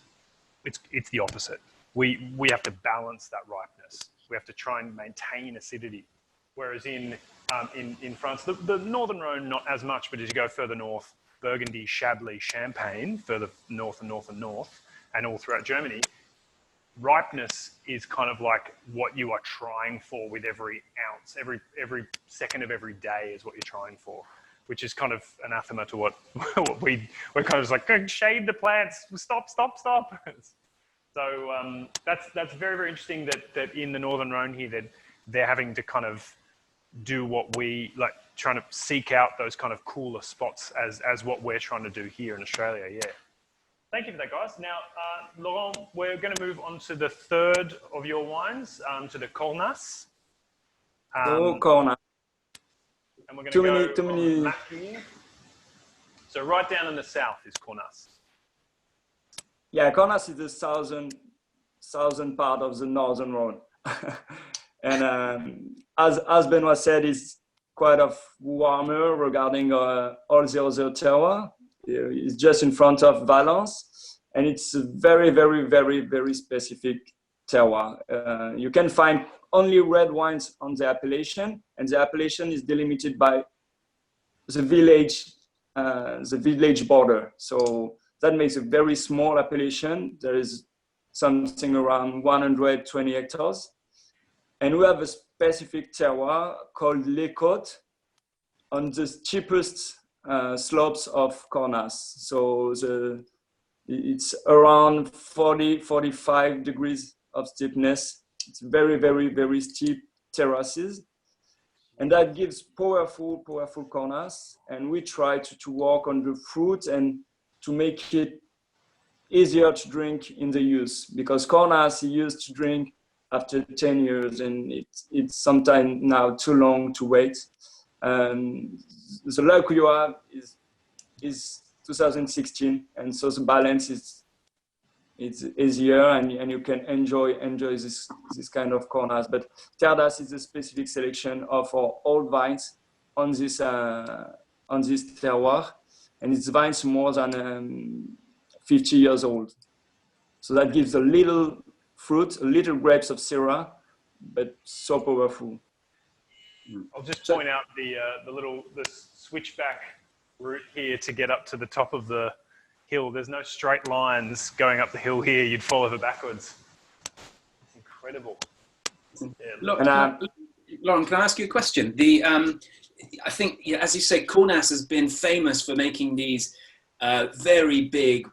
It's the opposite. We have to balance that ripeness. We have to try and maintain acidity. Whereas in France, the Northern Rhone, not as much, but as you go further north, Burgundy, Chablis, Champagne, further north and north and north, and all throughout Germany, ripeness is kind of like what you are trying for with every ounce, every second of every day is what you're trying for. which is kind of anathema to what we're kind of just like, shade the plants, stop. So that's very, very interesting that in the Northern Rhone here, that they're having to kind of do what we like, trying to seek out those kind of cooler spots as what we're trying to do here in Australia. Yeah. Thank you for that, guys. Now, Laurent, we're going to move on to the third of your wines, to the Cornas. Cornas. And we're going to go on map here. So right down in the south is Cornas. Yeah, Cornas is the southern part of the Northern Rhone. And as Benoit said, it's quite of warmer regarding all the other terroir. It's just in front of Valence, and it's a very, very, very, very specific terroir. You can find only red wines on the appellation, and the appellation is delimited by the village border. So that makes a very small appellation. There is something around 120 hectares. And we have a specific terroir called Les Côtes on the steepest slopes of Cornas. So it's around 40-45 degrees of steepness. It's very, very, very steep terraces. And that gives powerful Cornas. And we try to work on the fruit and to make it easier to drink in the use, because Cornas is used to drink after 10 years, and it's sometimes now too long to wait. The luck you have is 2016, and so the balance is easier, and you can enjoy this kind of Cornas. But Terdas is a specific selection of our old vines on this terroir, and it's vines more than 50 years old. So that gives a little fruit, a little grapes of Syrah, but so powerful. I'll just point out the switchback route here to get up to the top of the hill. There's no straight lines going up the hill here. You'd fall over backwards. It's incredible. Yeah. Lauren, can I ask you a question? I think, as you say, Cornas has been famous for making these very big,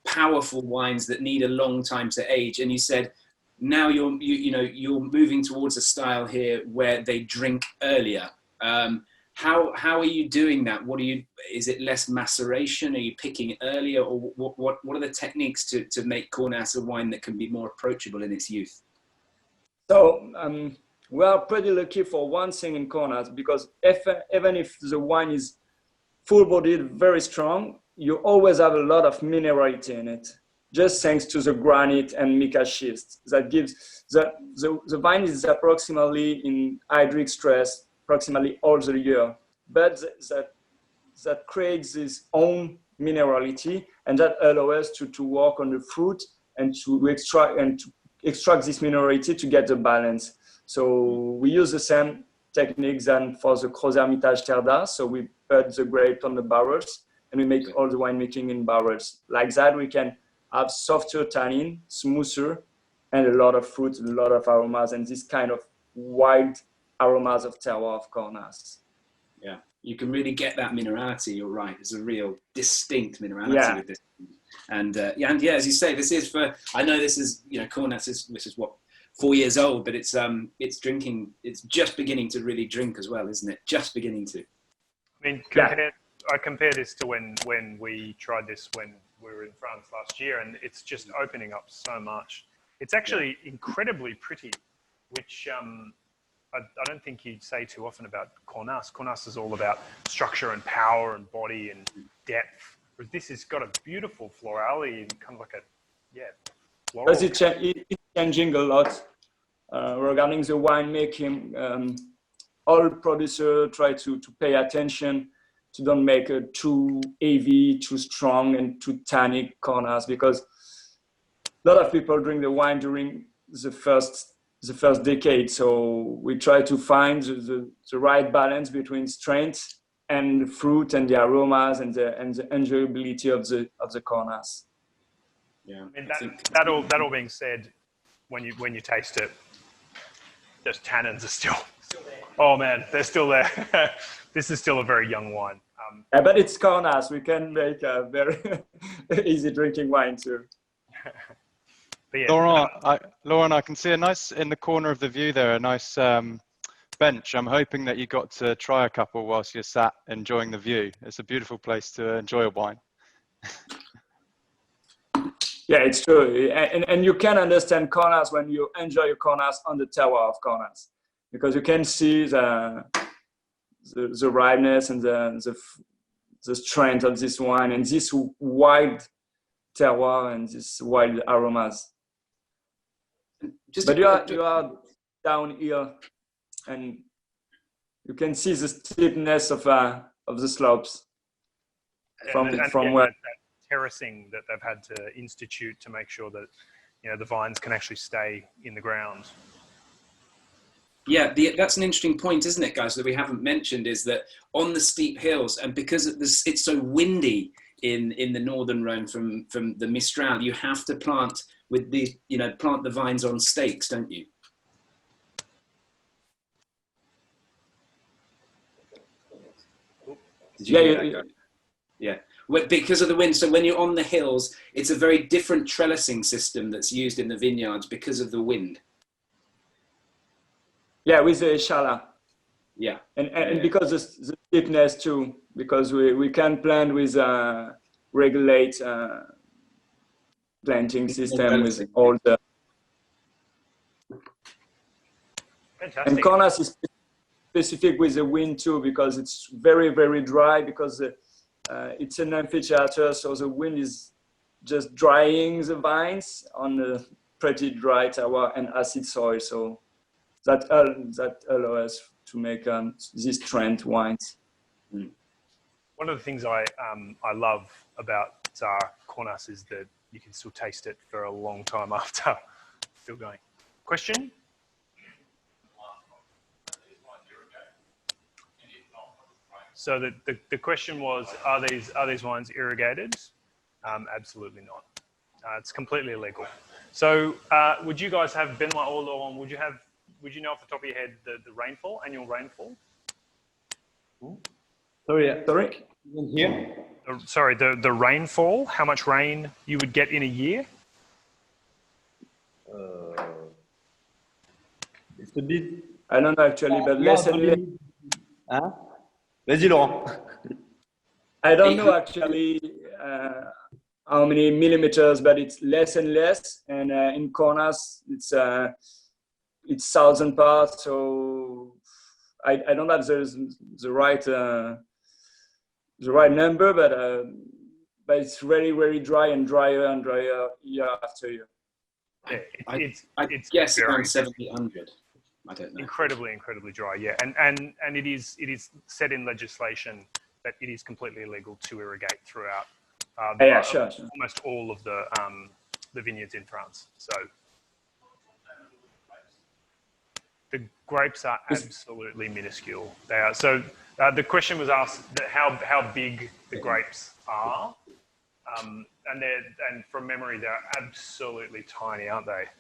powerful wines that need a long time to age. And you said now you're moving towards a style here where they drink earlier. How are you doing that? Is it less maceration? Are you picking earlier, or what are the techniques to make Cornas a wine that can be more approachable in its youth? So we are pretty lucky for one thing in Cornas, because even if the wine is full-bodied, very strong, you always have a lot of minerality in it, just thanks to the granite and mica schist. That gives the vine is approximately in hydric stress approximately all the year, but that creates its own minerality, and that allows us to work on the fruit and to extract this minerality to get the balance. So we use the same techniques than for the Gros Hermitage Terda. So we put the grape on the barrels, and we make all the winemaking in barrels. Like that, we can have softer tannin, smoother, and a lot of fruit, a lot of aromas, and this kind of wild aromas of terroir of Cornas. Yeah, you can really get that minerality. You're right. There's a real distinct minerality with this. And as you say, this is I know this is, Cornas this is what, 4 years old, but it's drinking. It's just beginning to really drink as well, isn't it? Just beginning to. I mean, I compare this to when we tried this when we were in France last year, and it's just opening up so much. It's actually incredibly pretty, which I don't think you'd say too often about Cornas. Cornas is all about structure and power and body and depth, whereas this has got a beautiful florality and kind of like floral. But it's changing a lot regarding the winemaking. All producers try to pay attention to don't make a too heavy, too strong, and too tannic Cornas, because a lot of people drink the wine during the first decade. So we try to find the right balance between strength and the fruit and the aromas and the enjoyability of the Cornas. Yeah. I mean, that all being said, when you taste it, those tannins are still there. Oh man, they're still there. This is still a very young wine. Yeah, but it's Kaunas. We can make a very easy drinking wine too. But yeah, Laurent, I can see a nice, in the corner of the view there, a nice bench. I'm hoping that you got to try a couple whilst you're sat enjoying the view. It's a beautiful place to enjoy a wine. Yeah, it's true. And you can understand Kaunas when you enjoy your Kaunas on the terroir of Kaunas, because you can see the ripeness and the strength of this wine and this wild terroir and these wild aromas. But you are down here, and you can see the steepness of the slopes from where that terracing that they've had to institute to make sure that the vines can actually stay in the ground. Yeah, that's an interesting point, isn't it, guys, that we haven't mentioned, is that on the steep hills, and because it's so windy in the northern Rhone from the Mistral, you have to plant with plant the vines on stakes, don't you? Yeah. Well, because of the wind. So when you're on the hills, it's a very different trellising system that's used in the vineyards because of the wind. Yeah, with the Shala. Yeah. And because the steepness too, because we can plant with regulate planting system with all the. Fantastic. And Kaunas is specific with the wind too, because it's very, very dry, because it's an amphitheater, so the wind is just drying the vines on a pretty dry terroir and acid soil. So that allows us to make these trend wines. One of the things I love about Kaunas is that you can still taste it for a long time after. Still going. Question? So the question was, are these wines irrigated? Absolutely not. It's completely illegal. So would you guys have, Benoit or Laurent, would you know off the top of your head the rainfall, annual rainfall? Sorry. Here? Sorry, the rainfall, how much rain you would get in a year? It's a bit. I don't know actually, but less and less. Hein? Vas-y, Laurent. I don't know actually how many millimeters, but it's less and less. And in Kaunas, it's 1,000 parts. So I don't have the right number, but it's very, very dry and drier year after year. Yeah, I guess around 700. I don't know. Incredibly dry, yeah, and it is set in legislation that it is completely illegal to irrigate throughout Sure. almost all of the vineyards in France. So the grapes are absolutely minuscule. They are. So the question was asked that how big the grapes are, and from memory they're absolutely tiny, aren't they?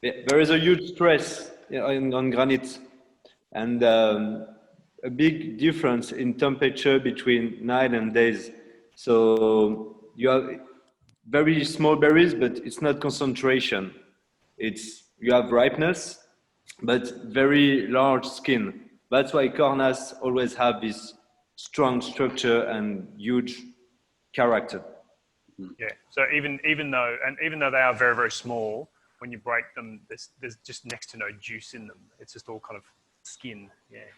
There is a huge stress on granite, and a big difference in temperature between night and days. So you have very small berries, but it's not concentration. You have ripeness, but very large skin. That's why Kaunas always have this strong structure and huge character. Yeah. So even though they are very, very small, when you break them, there's just next to no juice in them. It's just all kind of skin. Yeah.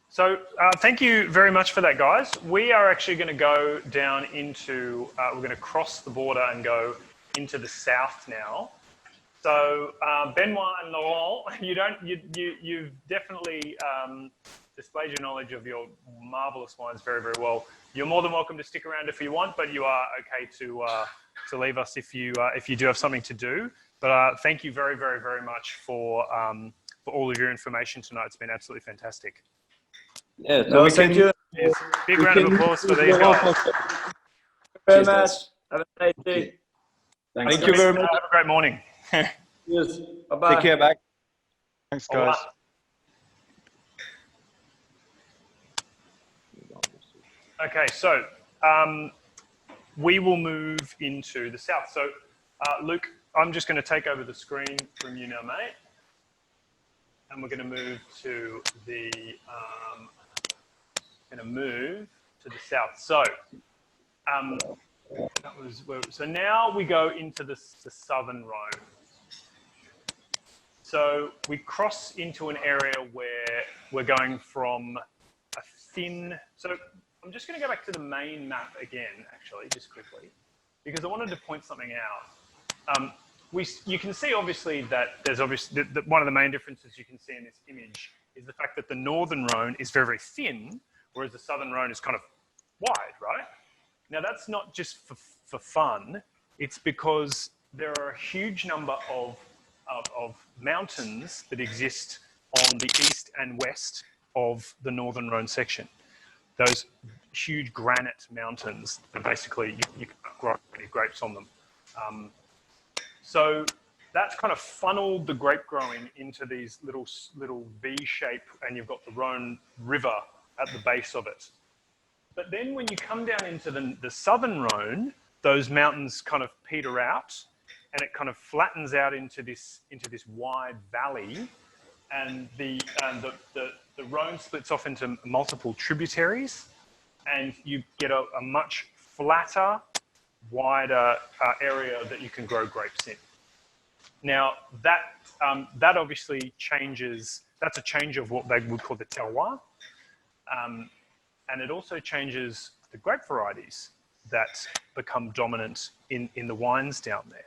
So thank you very much for that, guys. We are actually going to go down into. We're going to cross the border and go into the south now. So Benoit and Laurent, you've definitely displayed your knowledge of your marvelous wines very, very well. You're more than welcome to stick around if you want, but you are okay to leave us if you do have something to do. But thank you very, very, very much for all of your information tonight. It's been absolutely fantastic. Yeah, so thank you. Yes. Big round of applause for these guys. Very much. Have a nice day. Thanks. Thank you very much. Have a great morning. Yes. Bye-bye. Take care. Bye. Thanks, guys. Okay, so we will move into the south. So, Luke, I'm just going to take over the screen from you now, mate. And we're going to move to the south. So, so now we go into the southern Rhone. So we cross into an area where we're going from a thin. So I'm just going to go back to the main map again, actually, just quickly, because I wanted to point something out. You can see obviously that there's obviously one of the main differences you can see in this image is the fact that the northern Rhone is very, very thin, whereas the southern Rhone is kind of wide, right? Now that's not just for fun. It's because there are a huge number of mountains that exist on the east and west of the northern Rhone section. Those huge granite mountains that basically you can grow grapes on them. So that's kind of funneled the grape growing into these little V shape, and you've got the Rhone River at the base of it. But then when you come down into the southern Rhone, those mountains kind of peter out, and it kind of flattens out into this wide valley, and the Rhone splits off into multiple tributaries, and you get a much flatter, wider area that you can grow grapes in. Now that obviously changes. That's a change of what they would call the terroir, and it also changes the grape varieties that become dominant in the wines down there.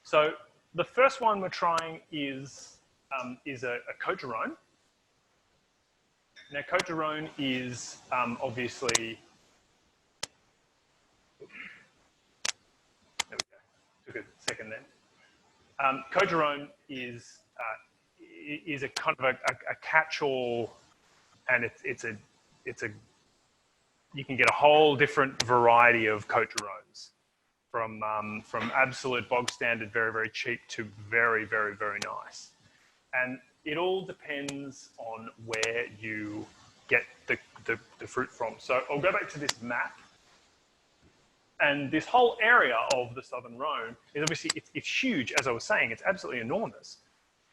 So the first one we're trying is a Côte de Rhone. Now Côte de Rhone is obviously. There we go. Took a second then. Côte de Rhone is a kind of a catch-all, and it's a you can get a whole different variety of Côte de Rhones, from absolute bog standard, very, very cheap, to very, very, very nice. And it all depends on where you get the fruit from. So I'll go back to this map. And this whole area of the southern Rhone is obviously, it's huge, as I was saying, it's absolutely enormous.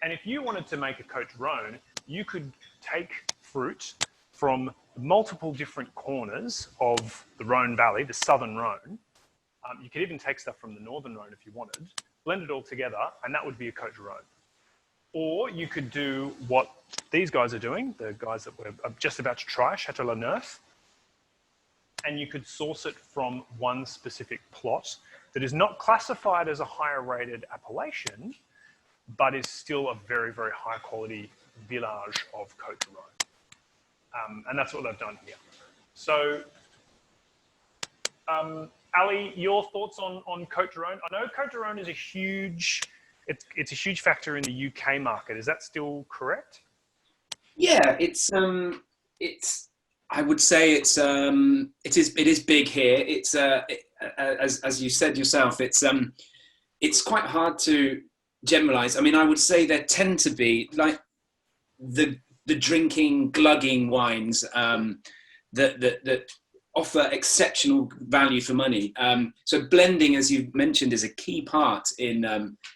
And if you wanted to make a Côte de Rhone, you could take fruit from multiple different corners of the Rhone Valley, the southern Rhone. You could even take stuff from the northern Rhone if you wanted, blend it all together, and that would be a Côte de Rhone. Or you could do what these guys are doing, the guys that we're just about to try, Château La Neuf, and you could source it from one specific plot that is not classified as a higher rated appellation, but is still a very, very high quality village of Côte de Rhone. And that's what they've done here. So, Ali, your thoughts on Côte de Rhone? I know Côte de Rhone is it's a huge factor in the UK market. Is that still correct? Yeah, I would say it is big here. It's as you said yourself, it's quite hard to generalize. I mean, I would say there tend to be like the drinking, glugging wines that offer exceptional value for money. So blending, as you mentioned, is a key part in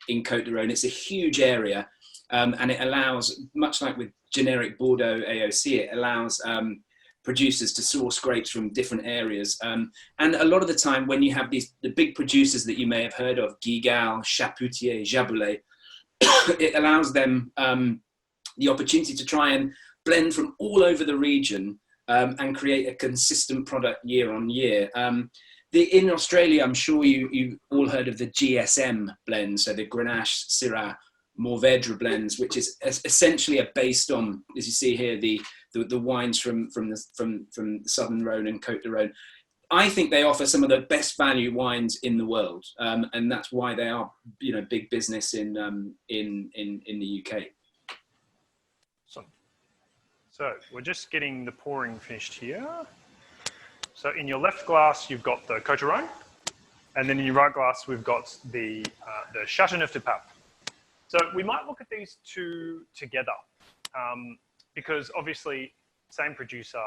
Côte de Rhone. It's a huge area, and it allows, much like with generic Bordeaux AOC, it allows producers to source grapes from different areas. And a lot of the time when you have the big producers that you may have heard of, Guigal, Chapoutier, Jaboulet, it allows them the opportunity to try and blend from all over the region and create a consistent product year on year. In Australia, I'm sure you all heard of the GSM blends, so the Grenache, Syrah, Vajra blends, which is essentially based on, as you see here, the wines from the Southern Rhone and Côte de Rhone. I think they offer some of the best value wines in the world, and that's why they are, big business in the UK. So we're just getting the pouring finished here. So in your left glass, you've got the Côte de Rhone, and then in your right glass, we've got the Châteauneuf du Pape. So we might look at these two together. because obviously same producer,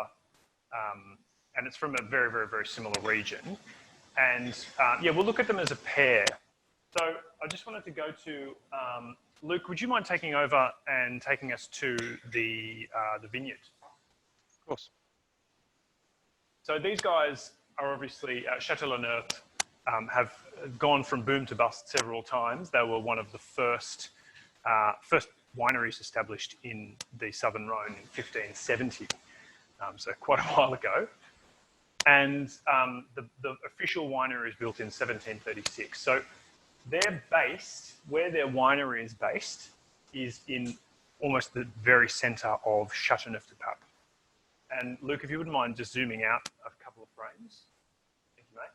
and it's from a very, very, very similar region. And yeah, we'll look at them as a pair. So I just wanted to go to, Luke, would you mind taking over and taking us to the vineyard? Of course. So these guys are obviously, Châteauneuf have gone from boom to bust several times. They were one of the first wineries established in the Southern Rhone in 1570, so quite a while ago. And the official winery is built in 1736. So they're based, where their winery is based, is in almost the very centre of Châteauneuf-du-Pape. And Luke, if you wouldn't mind just zooming out a couple of frames. Thank you, mate.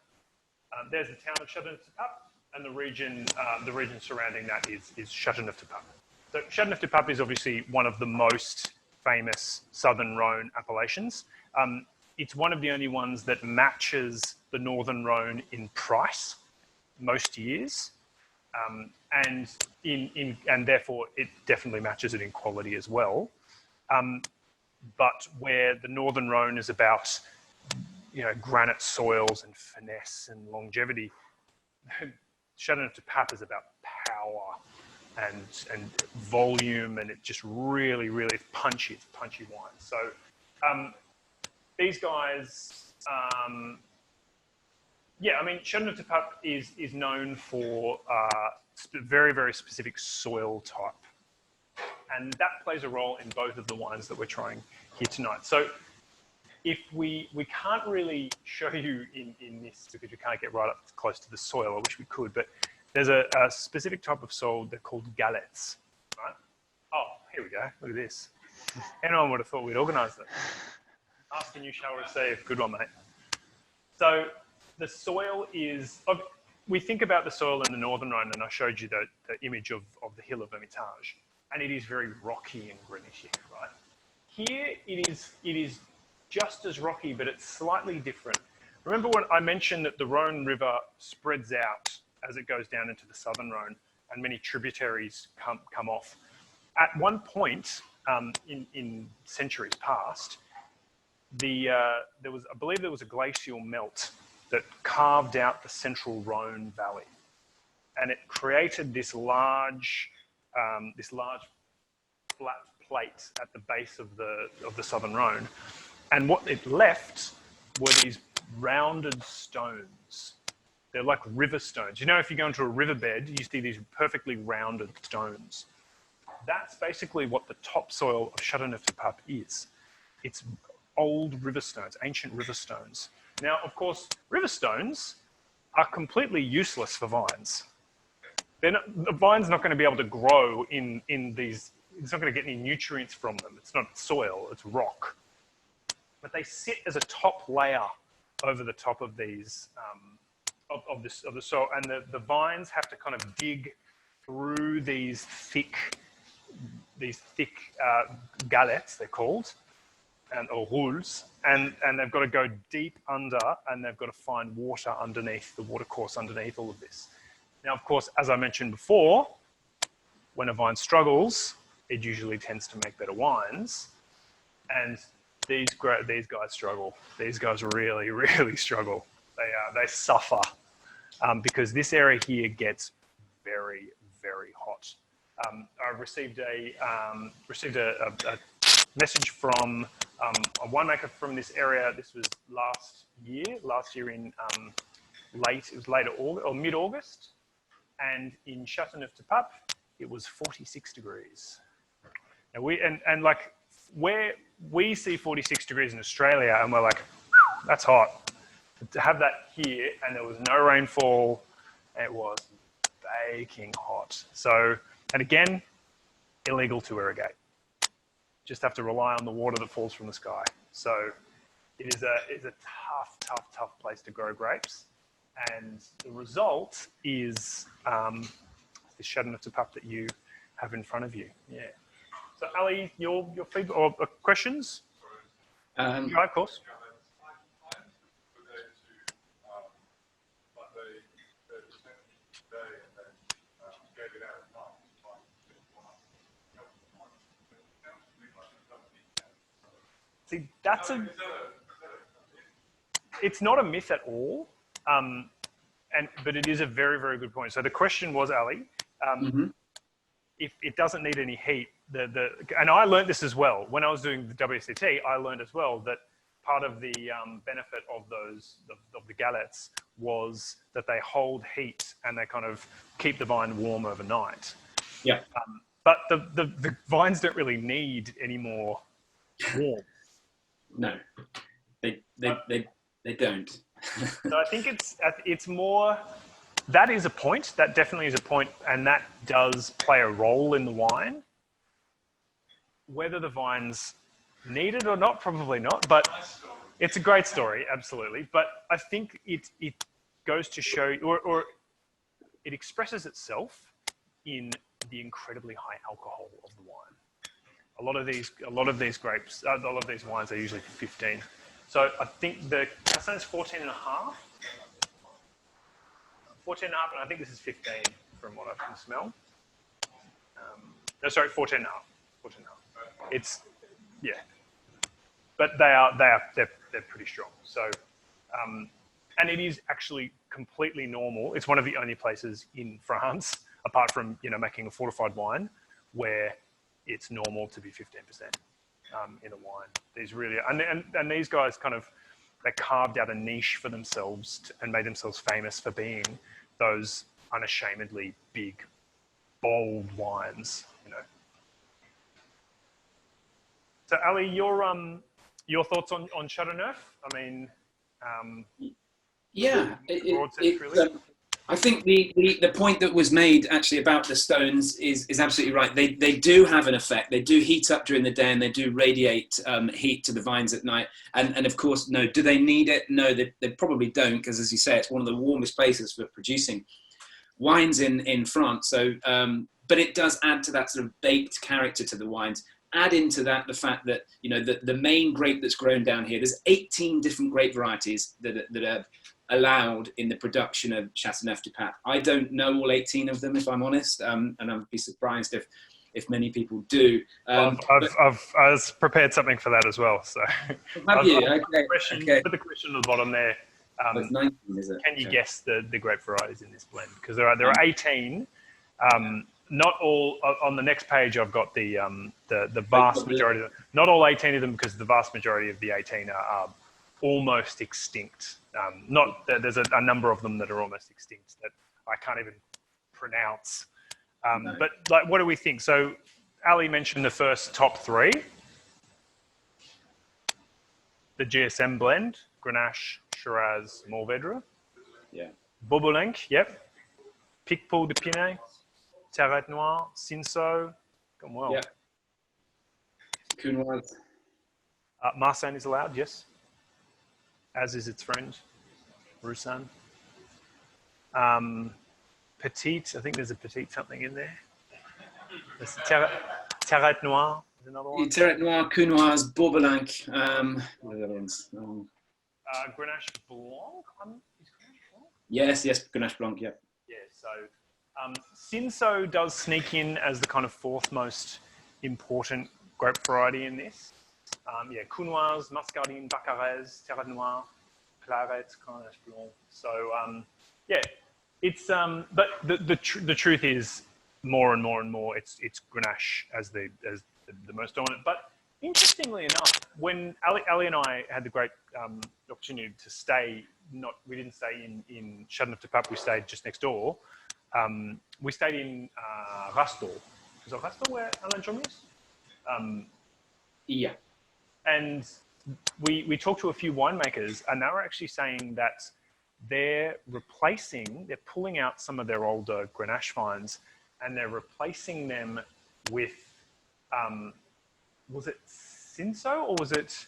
There's the town of Châteauneuf-du-Pape, and the region surrounding that is Châteauneuf-du-Pape. So Châteauneuf-du-Pape is obviously one of the most famous Southern Rhone appellations. It's one of the only ones that matches the Northern Rhone in price most years, and therefore it definitely matches it in quality as well. But where the Northern Rhone is about, granite soils and finesse and longevity, Châteauneuf-du-Pape is about power and volume, and it just really, really punchy. It's punchy wine. So these guys, Châteauneuf-du-Pape is known for very, very specific soil type. And that plays a role in both of the wines that we're trying here tonight. So if we can't really show you in this because we can't get right up close to the soil, I wish we could, but there's a specific type of soil, they're called galettes, right? Oh, here we go, look at this. Anyone would have thought we'd organised it. Ask and you shall receive, good one, mate. So the soil is, we think about the soil in the Northern Rhone, and I showed you the image of the hill of Hermitage. And it is very rocky and grenache, right? Here it is just as rocky, but it's slightly different. Remember when I mentioned that the Rhone River spreads out as it goes down into the Southern Rhone, and many tributaries come off. At one point in centuries past, I believe there was a glacial melt that carved out the central Rhone Valley, and it created this large flat plate at the base of the Southern Rhone, and what it left were these rounded stones. They're like river stones. If you go into a riverbed, you see these perfectly rounded stones. That's basically what the topsoil of Châteauneuf-du-Pape is. It's old river stones, ancient river stones. Now, of course, river stones are completely useless for vines. The vine's not going to be able to grow in these, it's not going to get any nutrients from them. It's not soil, it's rock. But they sit as a top layer over the top of these, of the soil, and the vines have to kind of dig through these thick galettes, they're called, or roules, and they've got to go deep under, and they've got to find water underneath, the water course underneath all of this. Now, of course, as I mentioned before, when a vine struggles, it usually tends to make better wines. And these guys struggle. These guys really, really struggle. They suffer because this area here gets very, very hot. I received a message from a winemaker from this area. This was last year in late August or mid-August. And in Châteauneuf-du-Pape, it was 46 degrees. And where we see 46 degrees in Australia, and we're like, that's hot. But to have that here, and there was no rainfall, it was baking hot. So, and again, illegal to irrigate. Just have to rely on the water that falls from the sky. So it is a tough place to grow grapes. And the result is the Châteauneuf-du-Pape that you have in front of you. Yeah. So Ali, your feedback or questions? Yeah, of course. See, it's not a myth at all, but it is a very, very good point. So the question was, Ali, if it doesn't need any heat, and I learned this as well when I was doing the WCT. I learned as well that part of the benefit of the galettes was that they hold heat and they kind of keep the vine warm overnight. Yeah. But the vines don't really need any more warmth. No, they don't. So I think it's more, that is a point, that definitely is a point, and that does play a role in the wine. Whether the vines need it or not, probably not, but it's a great story, absolutely. But I think it goes to show, or it expresses itself in the incredibly high alcohol of the wine. A lot of these grapes, a lot of these wines are usually 15. So I think the Cassin is 14 and a half. 14 and a half, and I think this is 15 from what I can smell. No, sorry, 14 and a half. 14 and a half. It's, yeah. But they're pretty strong. So, and it is actually completely normal. It's one of the only places in France, apart from, making a fortified wine, where it's normal to be 15% in a wine. These really, and these guys they carved out a niche for themselves and made themselves famous for being those unashamedly big, bold wines. So Ali, your thoughts on Châteauneuf? I mean, yeah, broad sense, really. I think the point that was made actually about the stones is absolutely right. They do have an effect. They do heat up during the day and they do radiate heat to the vines at night. And of course, no, do they need it? No, they probably don't, because as you say, it's one of the warmest places for producing wines in France. So, but it does add to that sort of baked character to the wines. Add into that the fact that, the main grape that's grown down here, there's 18 different grape varieties that are allowed in the production of Châteauneuf du Pape. I don't know all 18 of them, if I'm honest, and I'd be surprised if many people do. I've prepared something for that as well. So have you? Okay. Put the question on the bottom there. It's 19, is it? Can you guess the grape varieties in this blend? Because there are 18. Not all on the next page. I've got the vast majority of them. Not all 18 of them, because the vast majority of the 18 are almost extinct. There's a number of them that are almost extinct that I can't even pronounce. No. But what do we think? So Ali mentioned the first top three. The GSM blend, Grenache, Shiraz, Mourvèdre. Yeah. Beaujolais, yep. Picpoul de Pinet, Terret Noir, Cinsault, gone well. Yeah. Counoise. Marsanne is allowed, yes. As is its friend, Roussanne. Petite, I think there's a petite something in there. There's Terret Noir is another one. Terret Noir, Counoise, Beaujolais. What are the other ones? Grenache Blanc. Is Grenache Blanc? Yes, Grenache Blanc, yeah. Yeah, so Cinsault does sneak in as the kind of fourth most important grape variety in this. Counoise, Muscardine, Baccarès, Terret Noir, Claret, Grenache Blanc. So it's but the truth is more and more it's Grenache as the most dominant. But interestingly enough, when Ali and I had the great opportunity to stay, we didn't stay in Châteauneuf du Pape, we stayed just next door. We stayed in Rastor. Is it Rastor where Alain Jomy is? Yeah. And we talked to a few winemakers, and they were actually saying that they're pulling out some of their older Grenache vines, and they're replacing them with, was it Cinsault or was it?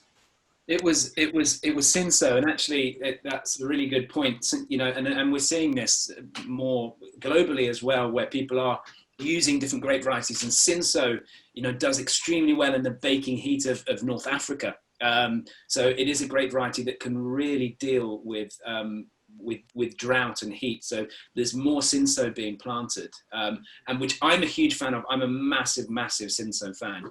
It was Cinsault, and actually that's a really good point. And we're seeing this more globally as well, where people are using different grape varieties, and Cinsault, does extremely well in the baking heat of North Africa. So it is a grape variety that can really deal with with drought and heat. So there's more Cinsault being planted, and which I'm a huge fan of. I'm a massive Cinsault fan.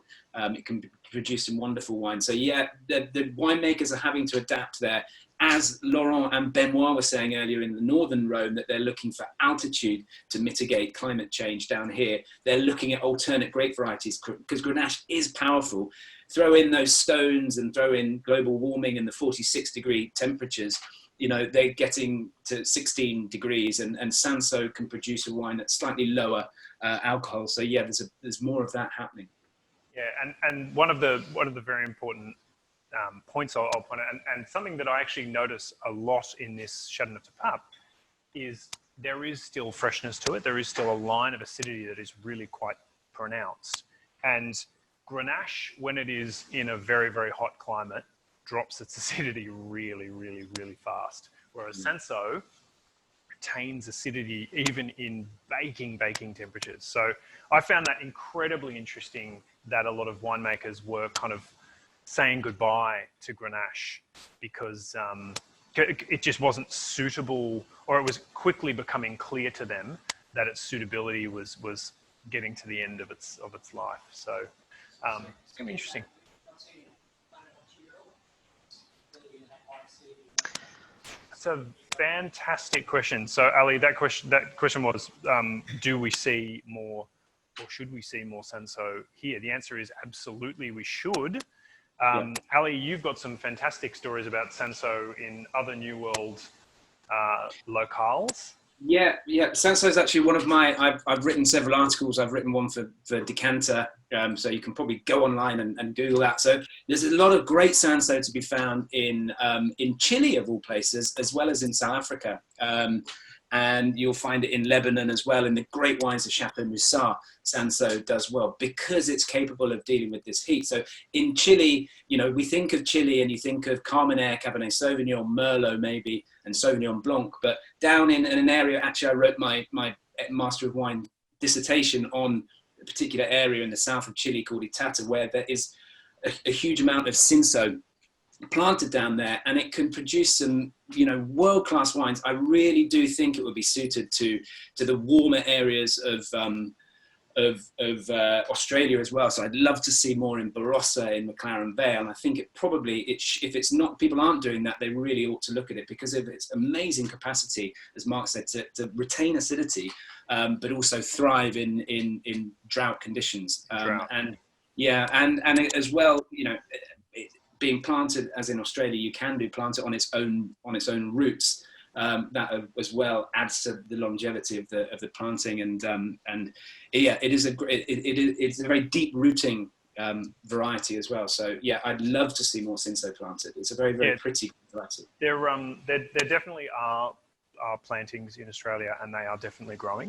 It can produce some wonderful wine. So yeah, the winemakers are having to adapt there. As Laurent and Benoit were saying earlier in the northern Rhone, that they're looking for altitude to mitigate climate change down here. They're looking at alternate grape varieties because Grenache is powerful. Throw in those stones and throw in global warming and the 46-degree temperatures, you know, they're getting to 16 degrees, and Cinsault can produce a wine that's slightly lower alcohol. So yeah, there's more of that happening. Yeah, and one of the very important points I'll point out, and something that I actually notice a lot in this Châteauneuf-du-Pape is there is still freshness to it. There is still a line of acidity that is really quite pronounced. And Grenache, when it is in a very, very hot climate, drops its acidity really, really, really fast. Whereas Cinsault retains acidity even in baking temperatures. So I found that incredibly interesting that a lot of winemakers were kind of saying goodbye to Grenache because it just wasn't suitable, or it was quickly becoming clear to them that its suitability was getting to the end of its life. So it's gonna be interesting. That's a fantastic question. So Ali, that question was, do we see more, or should we see more Cinsault here? The answer is absolutely we should. Ali, you've got some fantastic stories about Cinsault in other New World locales. Yeah. Cinsault is actually one of my. I've written several articles. I've written one for Decanter, so you can probably go online and Google that. So there's a lot of great Cinsault to be found in Chile, of all places, as well as in South Africa. And you'll find it in Lebanon as well. In the great wines of Chateauneuf, Cinsault does well because it's capable of dealing with this heat. So in Chile, you know, we think of Chile and you think of Carmenère, Cabernet Sauvignon, Merlot maybe, and Sauvignon Blanc. But down in an area, actually, I wrote my Master of Wine dissertation on a particular area in the south of Chile called Itata, where there is a huge amount of Cinsault planted down there, and it can produce some, you know, world-class wines. I really do think it would be suited to the warmer areas of Australia as well. So I'd love to see more in Barossa, in McLaren Vale. And I think it probably, if it's not, people aren't doing that, they really ought to look at it because of its amazing capacity, as Mark said, to retain acidity, but also thrive in drought conditions. And as well, you know, being planted as in Australia, you can plant it on its own roots. That as well adds to the longevity of the planting, and yeah, it's a very deep rooting variety as well. So yeah, I'd love to see more Cinsault planted. It's a very pretty variety. There definitely are plantings in Australia, and they are definitely growing.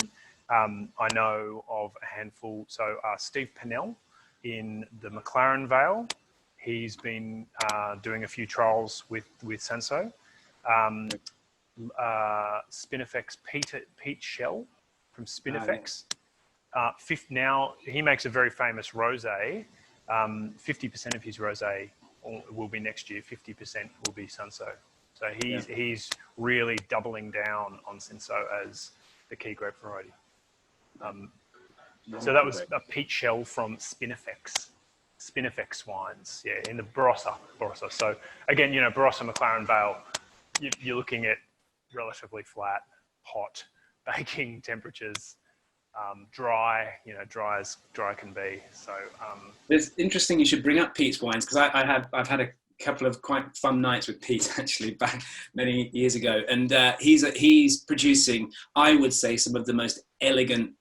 I know of a handful. So Steve Pannell in the McLaren Vale. He's been doing a few trials with Cinsault. Spinifex Pete Shell from Spinifex. Now he makes a very famous rosé. 50% of his rosé will be next year. 50% will be Cinsault. So he's really doubling down on Cinsault as the key grape variety. So that was a Pete Shell from Spinifex wines, in the Barossa. So again, you know, Barossa, McLaren Vale, you're looking at relatively flat, hot baking temperatures, dry as dry can be. So it's interesting you should bring up Pete's wines, because I've had a couple of quite fun nights with Pete actually back many years ago, and he's producing, I would say, some of the most elegant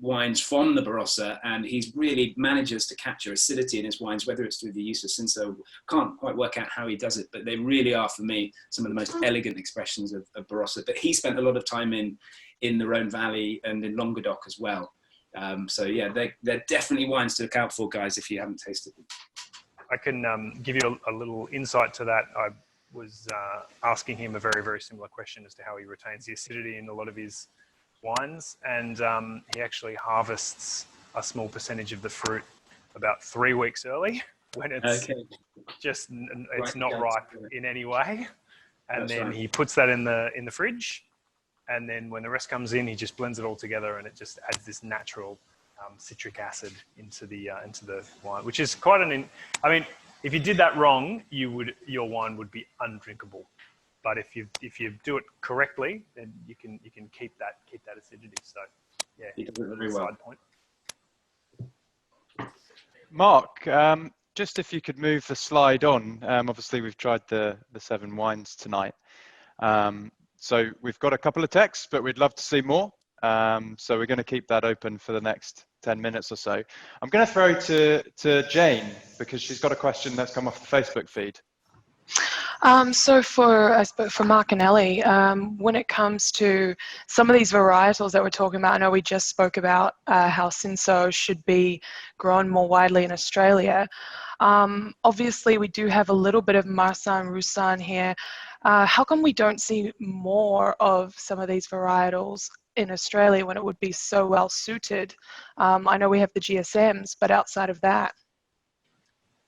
wines from the Barossa, and he's really manages to capture acidity in his wines, whether it's through the use of Cinsault. Can't quite work out how he does it, but they really are, for me, some of the most elegant expressions of Barossa. But he spent a lot of time in the Rhone Valley and in Languedoc as well. So yeah, they're definitely wines to look out for, guys, if you haven't tasted them. I can give you a little insight to that. I was asking him a very, very similar question as to how he retains the acidity in a lot of his wines, and he actually harvests a small percentage of the fruit about 3 weeks early when it's not ripe in any way. and That's then right. he puts that in the fridge, and then when the rest comes in, he just blends it all together, and it just adds this natural citric acid into the wine, which is quite I mean, if you did that wrong, your wine would be undrinkable. But if you do it correctly, then you can keep that acidity. So yeah, You do it very well. side point. Mark, just if you could move the slide on. Obviously, we've tried the 7 wines tonight. So we've got a couple of texts, but we'd love to see more. So we're going to keep that open for the next 10 minutes or so. I'm going to throw to Jane, because she's got a question that's come off the Facebook feed. So for Mark and Ellie, when it comes to some of these varietals that we're talking about, I know we just spoke about how Cinsault should be grown more widely in Australia. Obviously, we do have a little bit of Marsanne Roussanne here. How come we don't see more of some of these varietals in Australia when it would be so well suited? I know we have the GSMs, but outside of that.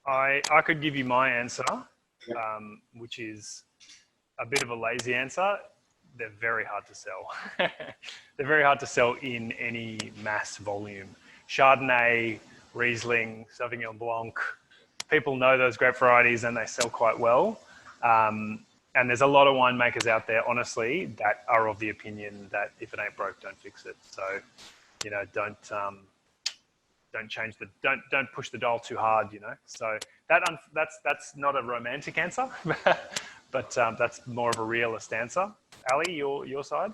I could give you my answer, which is a bit of a lazy answer. They're very hard to sell. They're very hard to sell in any mass volume. Chardonnay, Riesling, Sauvignon Blanc, people know those grape varieties and they sell quite well. And there's a lot of winemakers out there, honestly, that are of the opinion that if it ain't broke, don't fix it. So, you know, don't don't push the dial too hard, you know. So that's not a romantic answer, but that's more of a realist answer. Ali, your side?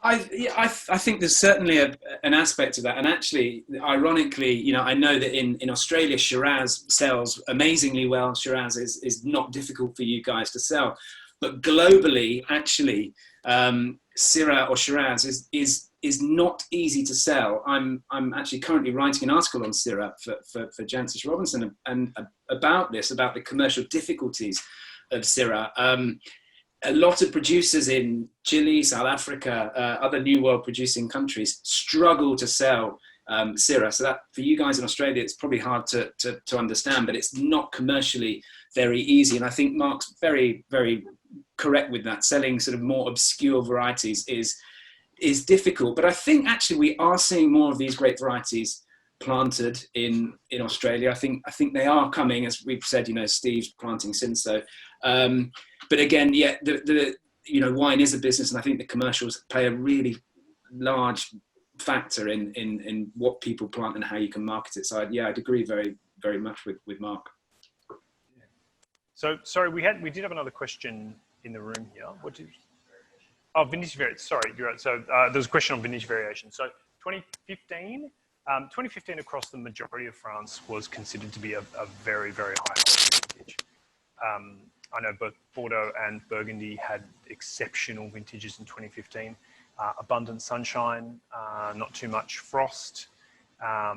I think there's certainly an aspect of that, and actually, ironically, you know, I know that in Australia, Shiraz sells amazingly well. Shiraz is not difficult for you guys to sell, but globally, actually, Syrah or Shiraz is not easy to sell. I'm actually currently writing an article on Syrah for Jancis Robinson and about the commercial difficulties of Syrah. A lot of producers in Chile, South Africa, other New World producing countries struggle to sell Syrah. So that for you guys in Australia, it's probably hard to understand, but it's not commercially very easy. And I think Mark's very, very correct with that. Selling sort of more obscure varieties is difficult. But I think actually we are seeing more of these great varieties planted in Australia. I think they are coming, as we've said, you know, Steve's planting Cinsault. But again, yeah, the you know, wine is a business, and I think the commercials play a really large factor in what people plant and how you can market it. So I'd agree very, very much with Mark. So sorry, we did have another question in the room here. Vintage variation. Sorry, you're right. So there was a question on vintage variation. So 2015 across the majority of France was considered to be a very, very high quality vintage. I know both Bordeaux and Burgundy had exceptional vintages in 2015. Abundant sunshine, not too much frost, a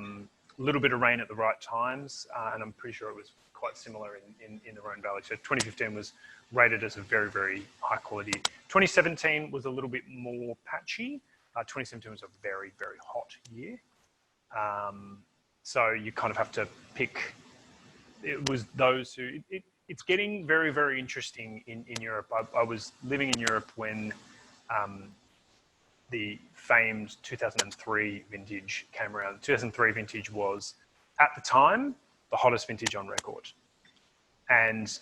little bit of rain at the right times, and I'm pretty sure it was quite similar in the Rhone Valley. So 2015 was rated as a very, very high quality. 2017 was a little bit more patchy. 2017 was a very, very hot year. So you kind of have to pick. It was those who... It's getting very, very interesting in Europe. I was living in Europe when the famed 2003 vintage came around. 2003 vintage was, at the time, the hottest vintage on record. And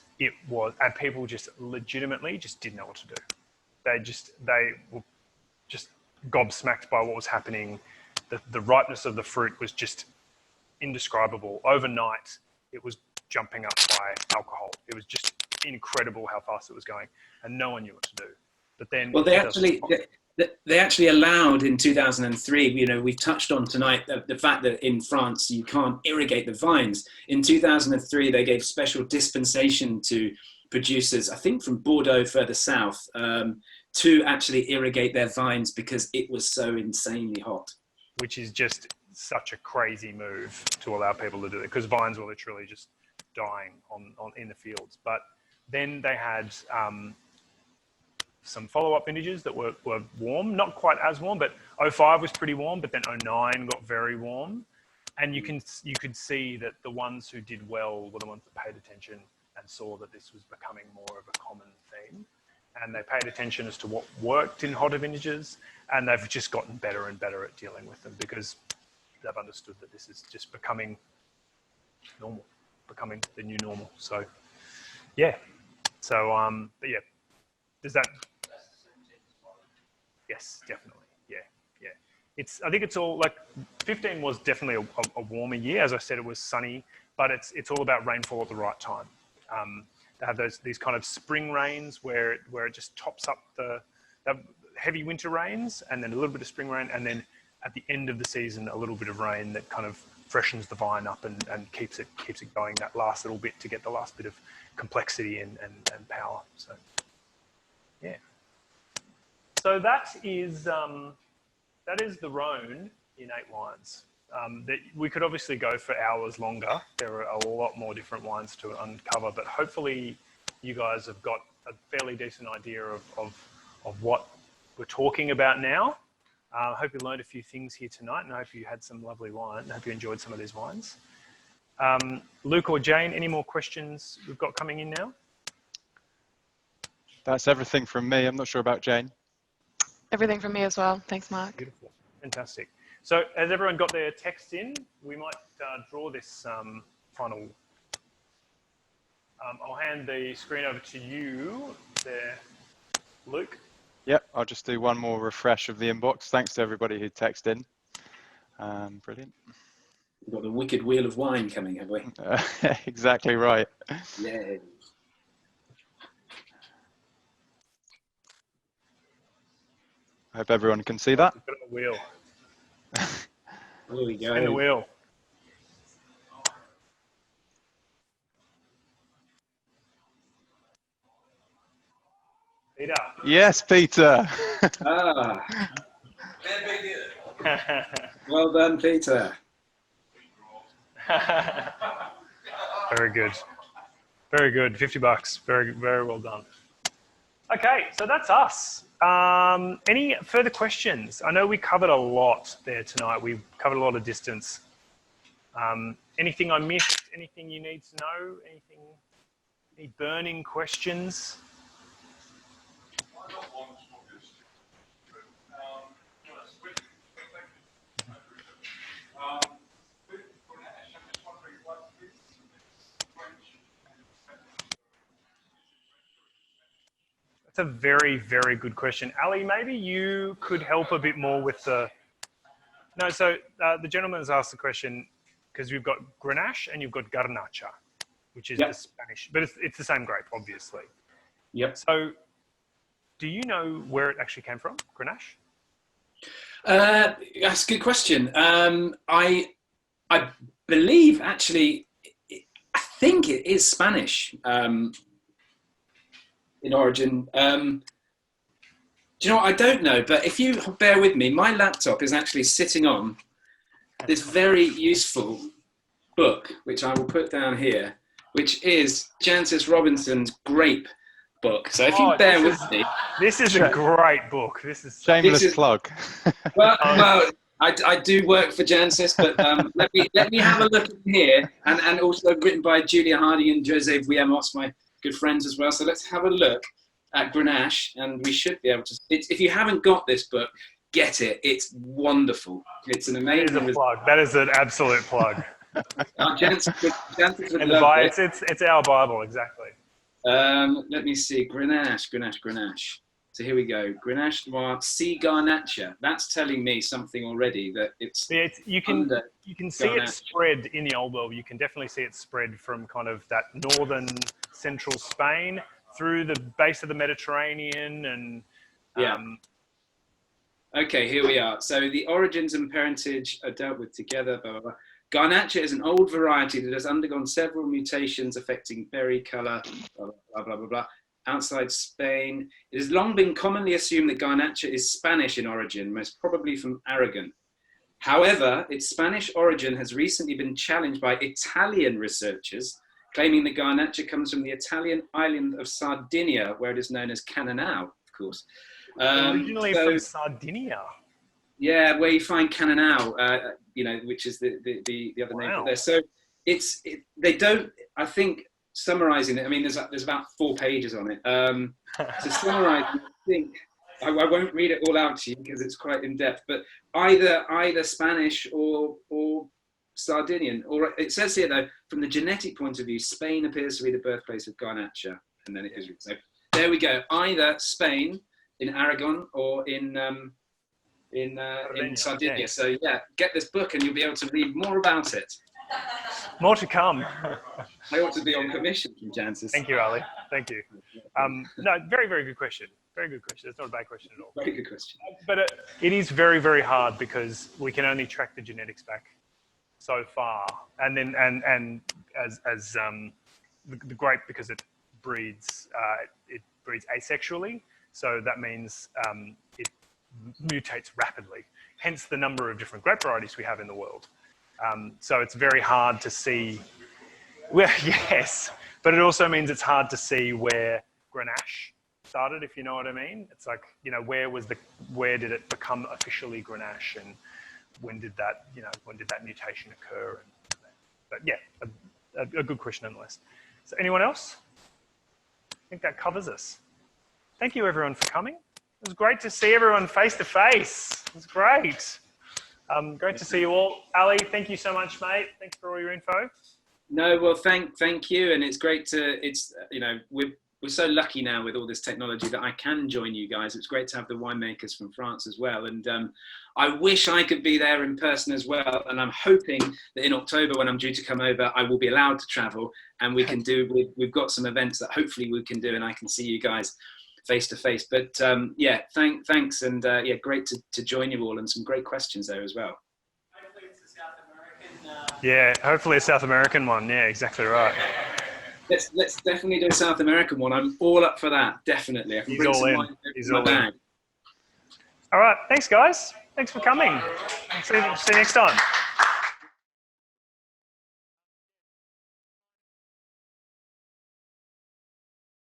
people just legitimately just didn't know what to do. They were just gobsmacked by what was happening. The ripeness of the fruit was just indescribable. Overnight, it was jumping up by alcohol. It was just incredible how fast it was going, and no one knew what to do. But then, well, they actually allowed in 2003. You know, we've touched on tonight the fact that in France you can't irrigate the vines. In 2003, they gave special dispensation to producers, I think from Bordeaux further south, to actually irrigate their vines because it was so insanely hot. Which is just such a crazy move to allow people to do it, because vines were literally just dying in the fields. But then they had some follow-up vintages that were warm, not quite as warm, but 05 was pretty warm, but then 09 got very warm. And you could see that the ones who did well were the ones that paid attention and saw that this was becoming more of a common theme. and they paid attention as to what worked in hotter vintages, and they've just gotten better and better at dealing with them because they've understood that this is just becoming normal, becoming the new normal. So, yeah. So, but yeah, does that? Yes, definitely. Yeah, yeah. I think it's all like 15 was definitely a warmer year. As I said, it was sunny, but it's all about rainfall at the right time. They have these kind of spring rains where it just tops up the heavy winter rains, and then a little bit of spring rain, and then at the end of the season, a little bit of rain that kind of freshens the vine up and keeps it going that last little bit to get the last bit of complexity and power. So, yeah. So that is the Rhone in 8 wines. That we could obviously go for hours longer. There are a lot more different wines to uncover, but hopefully you guys have got a fairly decent idea of what we're talking about now. I hope you learned a few things here tonight, and I hope you had some lovely wine. I hope you enjoyed some of these wines. Luke or Jane, any more questions we've got coming in now? That's everything from me. I'm not sure about Jane. Everything from me as well. Thanks, Mark. Beautiful. Fantastic. So has everyone got their text in? We might draw this final. I'll hand the screen over to you there, Luke. Yep, I'll just do one more refresh of the inbox. Thanks to everybody who texted in. Brilliant. We've got the wicked wheel of wine coming, have we? Exactly right. Yeah. I hope everyone can see that. Put on the wheel. There we go. Spin the wheel. Peter. Yes, Peter. Ah. Well done, Peter. Very good. Very good. $50. Very, very well done. Okay, so that's us. Any further questions? I know we covered a lot there tonight. We covered a lot of distance. Anything I missed? Anything you need to know? Any burning questions? That's a very, very good question. Ali, maybe you could help a bit more with the... No, so the gentleman has asked the question because you've got Grenache and you've got Garnacha, which is the Spanish, but it's the same grape, obviously. Yep. So do you know where it actually came from, Grenache? That's a good question. I believe, actually, I think it is Spanish in origin. Do you know what? I don't know, but if you bear with me, my laptop is actually sitting on this very useful book, which I will put down here, which is Jancis Robinson's Grape book. So if you bear with me. This is a great book. This is shameless plug. Well, I do work for Jancis, but let me have a look in here, and also written by Julia Harding and Jose Viemos, my good friends as well. So let's have a look at Grenache, and we should be able to. If you haven't got this book, get it. It's wonderful. It's an amazing. That is a plug. That is an absolute plug. Jancis would and love it. It's our Bible, exactly. Let me see. Grenache. So here we go. Grenache Noir C. Garnacha. That's telling me something already that it's. Yeah, you can see it spread in the Old World. You can definitely see it spread from kind of that northern central Spain through the base of the Mediterranean and. Okay, here we are. So the origins and parentage are dealt with together. Blah, blah, blah. Garnacha is an old variety that has undergone several mutations affecting berry colour. Blah blah blah blah blah. Outside Spain, it has long been commonly assumed that Garnacha is Spanish in origin, most probably from Aragon. However, its Spanish origin has recently been challenged by Italian researchers, claiming that Garnacha comes from the Italian island of Sardinia, where it is known as Cannonau, of course. Originally from Sardinia. Yeah, where you find Cannonau, which is the other name for there. So they don't. I think summarising it, I mean, there's about 4 pages on it. To summarise, I think I won't read it all out to you because it's quite in depth. But either Spanish or Sardinian, or it says here though, from the genetic point of view, Spain appears to be the birthplace of Grenache, and then it is. So there we go. Either Spain in Aragon or in Sardinia. So yeah, get this book and you'll be able to read more about it. More to come. I ought to be on commission from Jancis. Thank you, Ali. Thank you. No, very, very good question. Very good question. It's not a bad question at all. Very good question. But it is very, very hard because we can only track the genetics back so far, and then as the grape, because it breeds asexually, so that means it mutates rapidly. Hence the number of different grape varieties we have in the world. So it's very hard to see. Well, yes, but it also means it's hard to see where Grenache started, if you know what I mean. It's like, you know, where did it become officially Grenache, and when did that mutation occur? But yeah, a good question nonetheless. So anyone else? I think that covers us. Thank you everyone for coming. It was great to see everyone face to face. It was great. Great to see you all. Ali, thank you so much, mate. Thanks for all your info. No, well, thank you, and it's great to. You know, we're so lucky now with all this technology that I can join you guys. It's great to have the winemakers from France as well, and I wish I could be there in person as well. And I'm hoping that in October, when I'm due to come over, I will be allowed to travel, and we can do. We've got some events that hopefully we can do, and I can see you guys face to face. But yeah, thanks, and yeah, great to join you all, and some great questions there as well. Yeah, hopefully a South American one. Yeah, exactly right. Let's definitely do a South American one. I'm all up for that. Definitely. I can bring some wine in my bag. All right. Thanks, guys. Thanks for coming. See you next time.